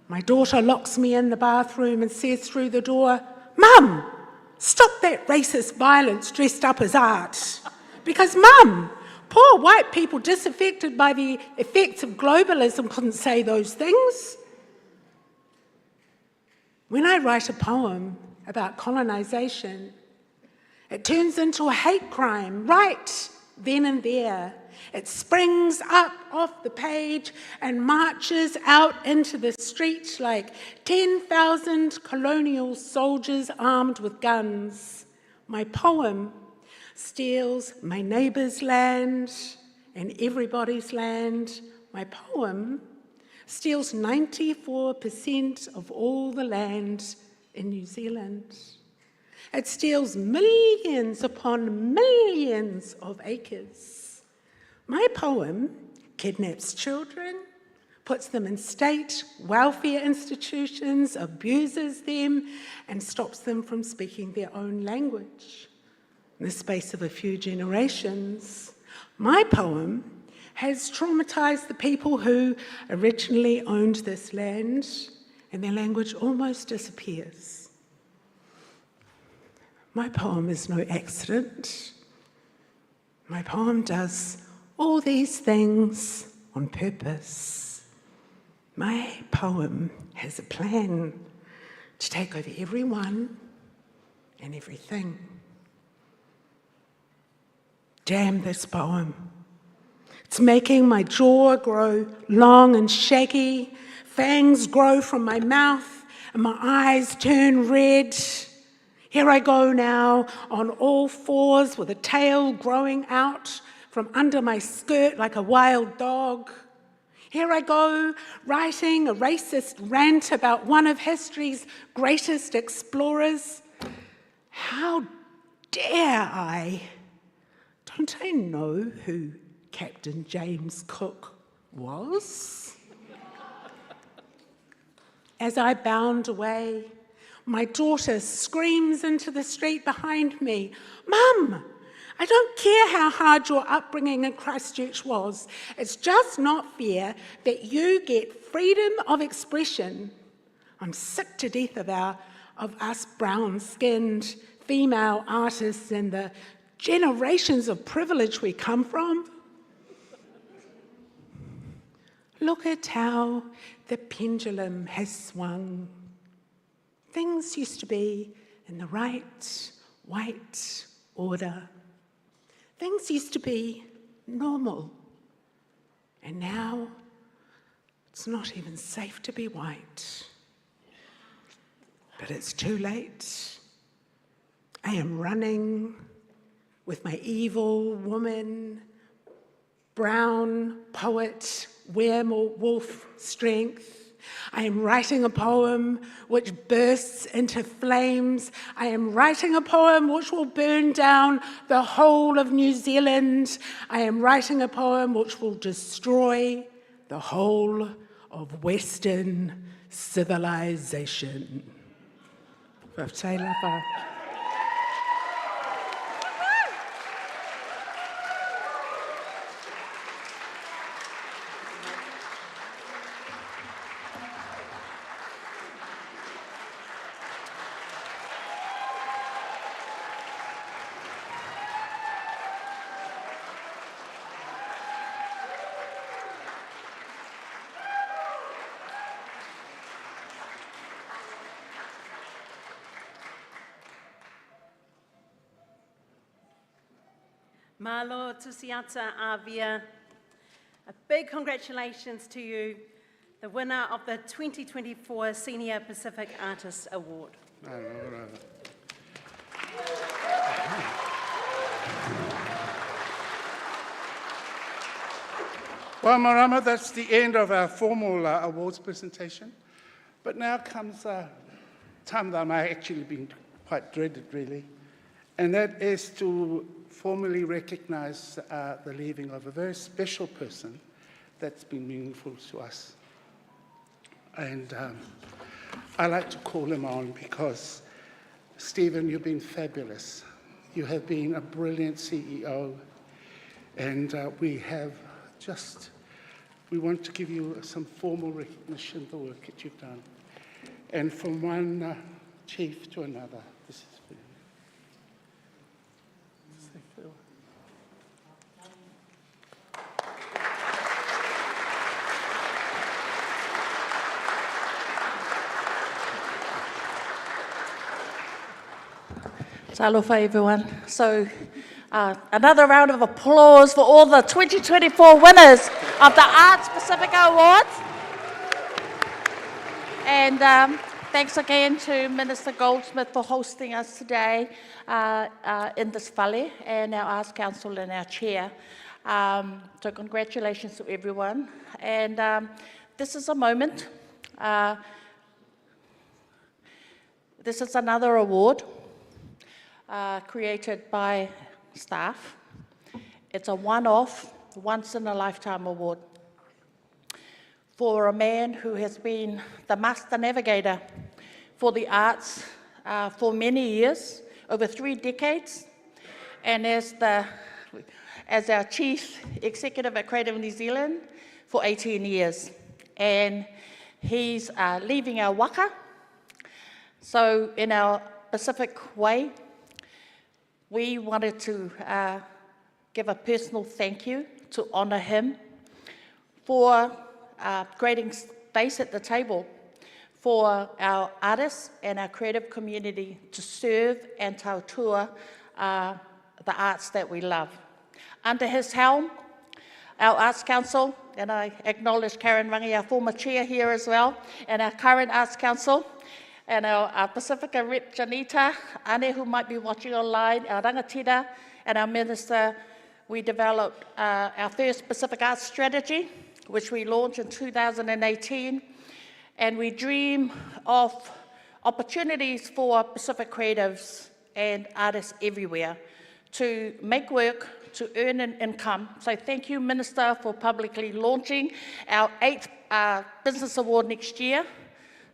My daughter locks me in the bathroom and says through the door, "Mum, stop that racist violence dressed up as art." Because, Mum, poor white people disaffected by the effects of globalism couldn't say those things. When I write a poem about colonisation, it turns into a hate crime right then and there. It springs up off the page and marches out into the street like 10,000 colonial soldiers armed with guns. My poem steals my neighbour's land and everybody's land. My poem steals 94% of all the land in New Zealand. It steals millions upon millions of acres. My poem kidnaps children, puts them in state welfare institutions, abuses them, and stops them from speaking their own language. In the space of a few generations, my poem has traumatised the people who originally owned this land, and their language almost disappears. My poem is no accident. My poem does all these things on purpose. My poem has a plan to take over everyone and everything. Damn this poem. It's making my jaw grow long and shaggy, fangs grow from my mouth, and my eyes turn red. Here I go now, on all fours with a tail growing out from under my skirt like a wild dog. Here I go, writing a racist rant about one of history's greatest explorers. How dare I? Don't I know who Captain James Cook was? As I bound away, my daughter screams into the street behind me, "Mum, I don't care how hard your upbringing in Christchurch was. It's just not fair that you get freedom of expression. I'm sick to death of us brown-skinned female artists and the generations of privilege we come from. Look at how the pendulum has swung. Things used to be in the right, white order. Things used to be normal. And now it's not even safe to be white. But it's too late. I am running with my evil woman, brown poet, werewolf strength, I am writing a poem which bursts into flames. I am writing a poem which will burn down the whole of New Zealand. I am writing a poem which will destroy the whole of Western civilization. Whaftai. Malo tusiata avia. A big congratulations to you, the winner of the 2024 Senior Pacific Artist Award. Well, Marama, that's the end of our formal awards presentation. But now comes a time that I've actually been quite dreaded, really, and that is to formally recognize the leaving of a very special person that's been meaningful to us. And I like to call him on because, Stephen, you've been fabulous. You have been a brilliant CEO, and we want to give you some formal recognition of the work that you've done. And from one chief to another, this is for you. Aloha, everyone. So another round of applause for all the 2024 winners of the Arts Pasifika Awards. And thanks again to Minister Goldsmith for hosting us today in this valley, and our Arts Council and our chair. So congratulations to everyone. And this is a moment. This is another award created by staff. It's a one-off, once-in-a-lifetime award for a man who has been the master navigator for the arts for many years, over 3 decades, and as our chief executive at Creative New Zealand for 18 years. And he's leaving our waka. So in our Pacific way, we wanted to give a personal thank you to honour him for creating space at the table for our artists and our creative community to serve and tautua the arts that we love. Under his helm, our Arts Council, and I acknowledge Karen Rangi, our former chair here as well, and our current Arts Council, and our Pacifica Rep Janita, Ane, who might be watching online, our rangatira, and our minister, we developed our first Pacific Arts Strategy, which we launched in 2018, and we dream of opportunities for Pacific creatives and artists everywhere to make work, to earn an income. So thank you, Minister, for publicly launching our 8th Business Award next year.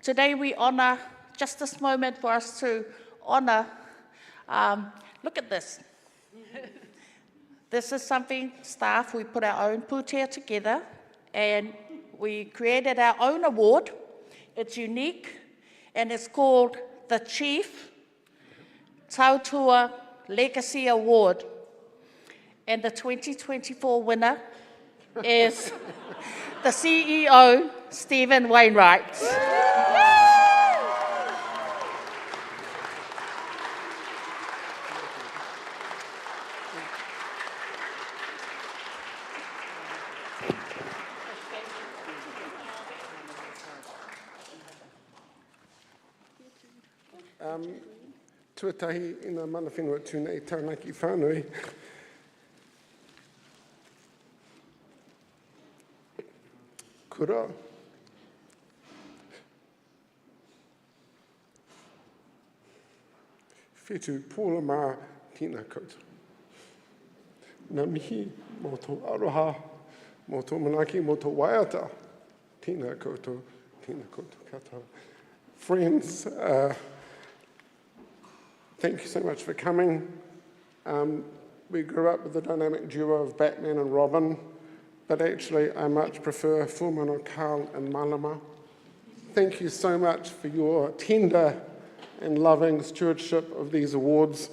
Today we honour just this moment for us to honour, look at this. This is something, staff, we put our own pūtea together and we created our own award. It's unique and it's called the Chief Tautua Legacy Award. And the 2024 winner is the CEO, Stephen Wainwright. Tuatahi ina mana whenua tūnei taunaki whānui. Kura. whetu pōla mā tina koutou. Nā mihi mō tō aroha, mō tō manaki, mō tō waiata, tina koutou katoa. Friends, thank you so much for coming. We grew up with the dynamic duo of Batman and Robin, but actually I much prefer Fullman, Carl and Malama. Thank you so much for your tender and loving stewardship of these awards,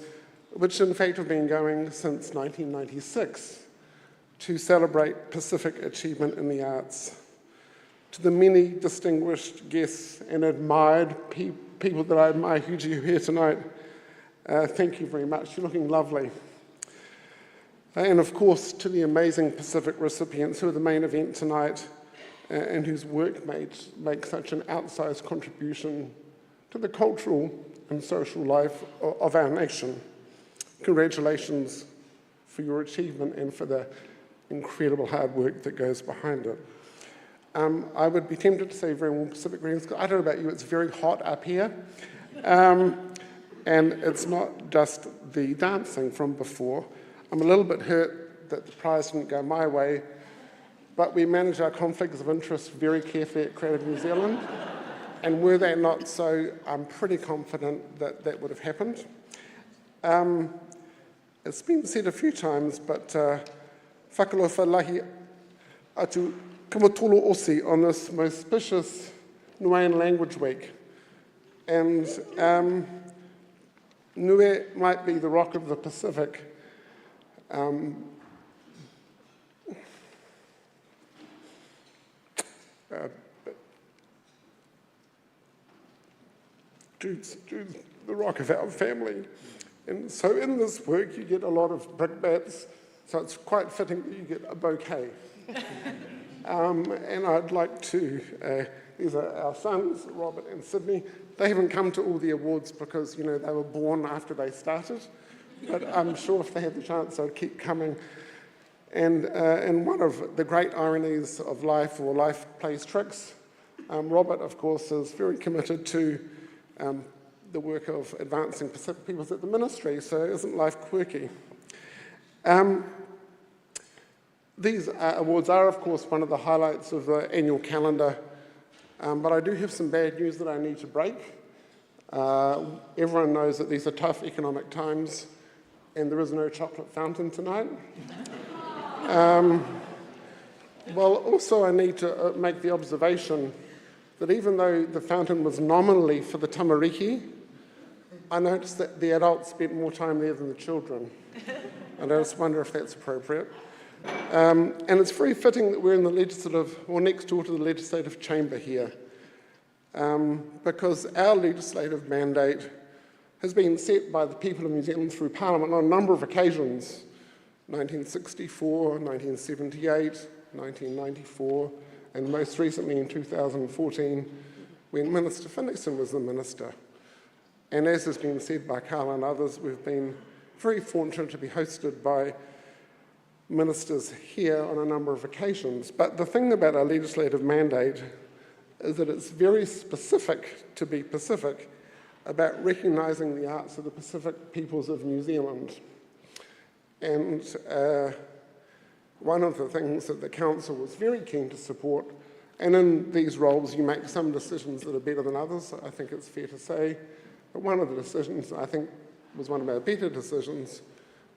which in fact have been going since 1996 to celebrate Pacific achievement in the arts. To the many distinguished guests and admired people that I admire hugely here tonight, thank you very much. You're looking lovely. And of course, to the amazing Pacific recipients who are the main event tonight and whose work makes such an outsized contribution to the cultural and social life of our nation. Congratulations for your achievement and for the incredible hard work that goes behind it. I would be tempted to say very warm Pacific greetings, because I don't know about you, it's very hot up here. And it's not just the dancing from before. I'm a little bit hurt that the prize didn't go my way, but we manage our conflicts of interest very carefully at Creative New Zealand. And were they not so, I'm pretty confident that that would have happened. It's been said a few times, but whakalofa lahi atu kamatolo osi on this most auspicious Nuayan Language Week. And Nue might be the rock of the Pacific. Jude's the rock of our family. And so in this work, you get a lot of brickbats, so it's quite fitting that you get a bouquet. And I'd like to, these are our sons, Robert and Sydney. They haven't come to all the awards because, you know, they were born after they started, but I'm sure if they had the chance, they'd keep coming. And one of the great ironies of life, or life plays tricks, Robert, of course, is very committed to the work of advancing Pacific peoples at the Ministry, so isn't life quirky? These awards are, of course, one of the highlights of the annual calendar, but I do have some bad news that I need to break. Everyone knows that these are tough economic times, and there is no chocolate fountain tonight. Well, also I need to make the observation that even though the fountain was nominally for the tamariki, I noticed that the adults spent more time there than the children. And I just wonder if that's appropriate. And it's very fitting that we're in the legislative, or next door to the legislative chamber here, because our legislative mandate has been set by the people of New Zealand through Parliament on a number of occasions, 1964, 1978, 1994, and most recently in 2014, when Minister Finlayson was the minister. And as has been said by Carl and others, we've been very fortunate to be hosted by ministers here on a number of occasions. But the thing about our legislative mandate is that it's very specific to be Pacific about recognising the arts of the Pacific peoples of New Zealand. And one of the things that the Council was very keen to support, and in these roles you make some decisions that are better than others, I think it's fair to say, but one of the decisions I think was one of our better decisions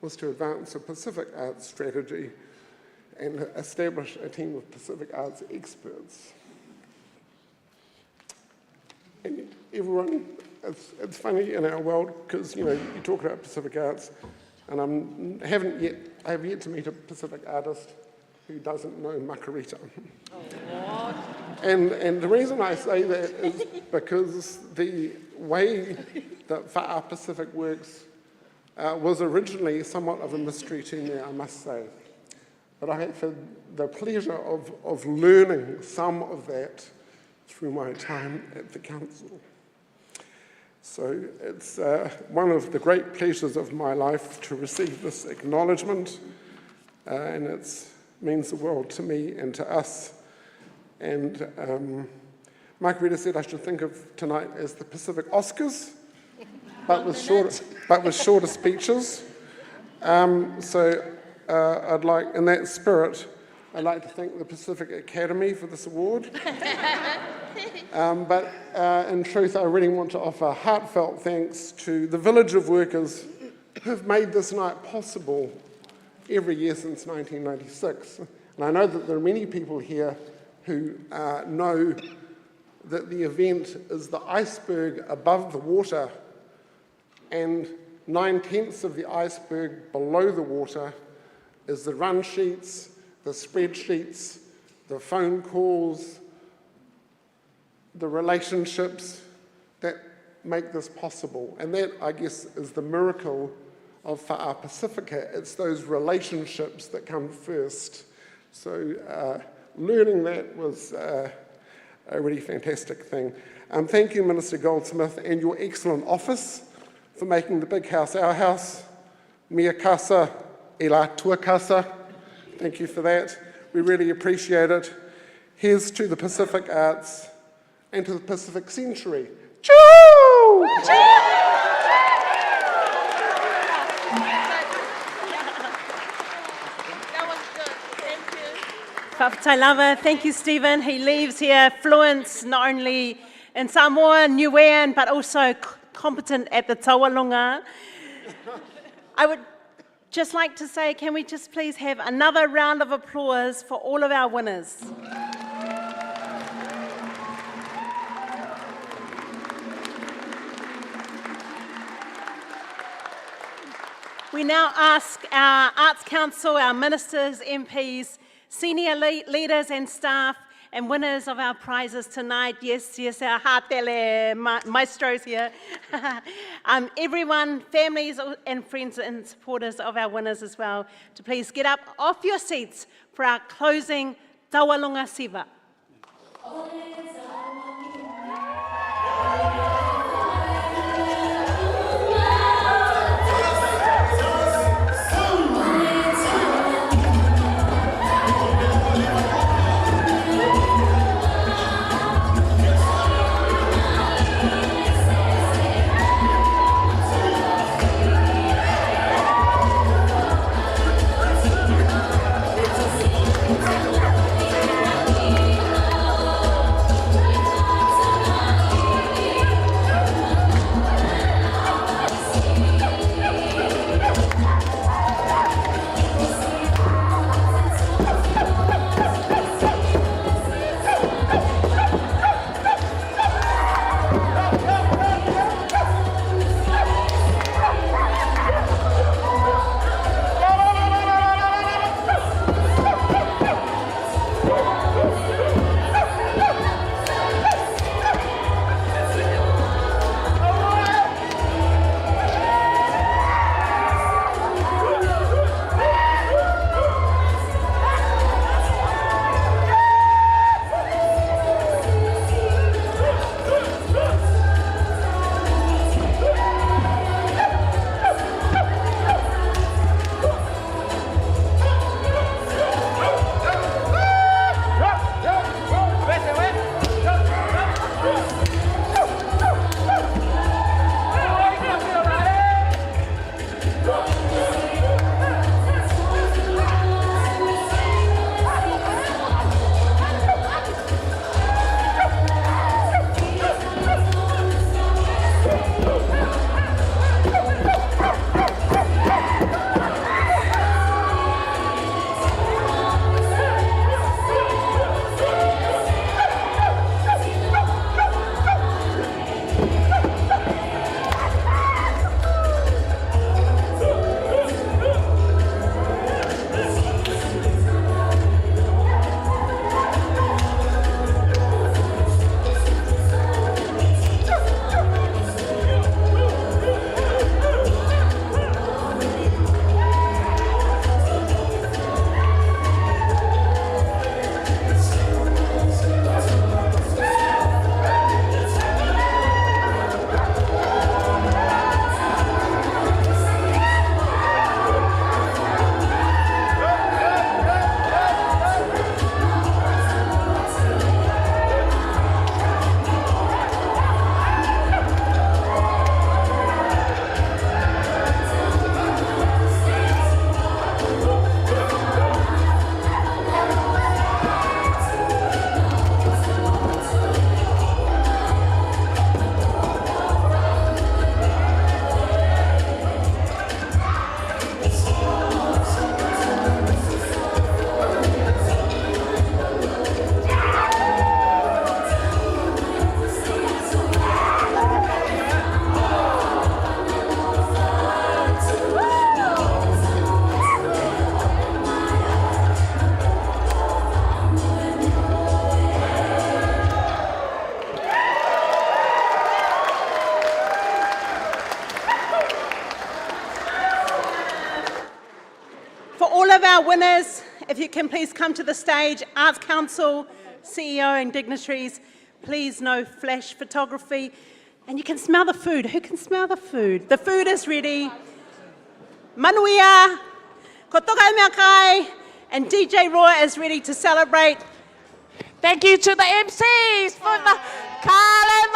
was to advance a Pacific arts strategy and establish a team of Pacific arts experts. And everyone, it's funny in our world because, you know, you talk about Pacific arts, and I have yet to meet a Pacific artist who doesn't know Makarita. Oh, and the reason I say that is because the way that Wha'a Pacific works was originally somewhat of a mystery to me, I must say. But I had the pleasure of learning some of that through my time at the Council. So it's one of the great pleasures of my life to receive this acknowledgement, and it means the world to me and to us. And Margarita said I should think of tonight as the Pacific Oscars, but with shorter speeches. I'd like, in that spirit, I'd like to thank the Pacific Academy for this award. But in truth, I really want to offer heartfelt thanks to the Village of Workers who've made this night possible every year since 1996. And I know that there are many people here who know that the event is the iceberg above the water, and 9/10 of the iceberg below the water is the run sheets, the spreadsheets, the phone calls, the relationships that make this possible. And that, I guess, is the miracle of Arts Pasifika. It's those relationships that come first. So learning that was a really fantastic thing. Thank you, Minister Goldsmith, and your excellent office for making the big house our house. Mia casa, e la tua casa. Thank you for that. We really appreciate it. Here's to the Pacific Arts and to the Pacific Century. Choo! Whakatailava, thank you, Stephen. He leaves here fluent not only in Samoa, Niuean, but also competent at the taualunga. I would just like to say, can we just please have another round of applause for all of our winners? We now ask our Arts Council, our ministers, MPs, senior leaders and staff, and winners of our prizes tonight. Yes, our hatele maestros here. Everyone, families and friends and supporters of our winners as well, to please get up off your seats for our closing taualunga siva. our winners, if you can please come to the stage. Arts Council, CEO and dignitaries, please no flash photography. And you can smell the food. Who can smell the food? The food is ready. Manuia, Kotokai Meakai, and DJ Roy is ready to celebrate. Thank you to the MCs for the Carl and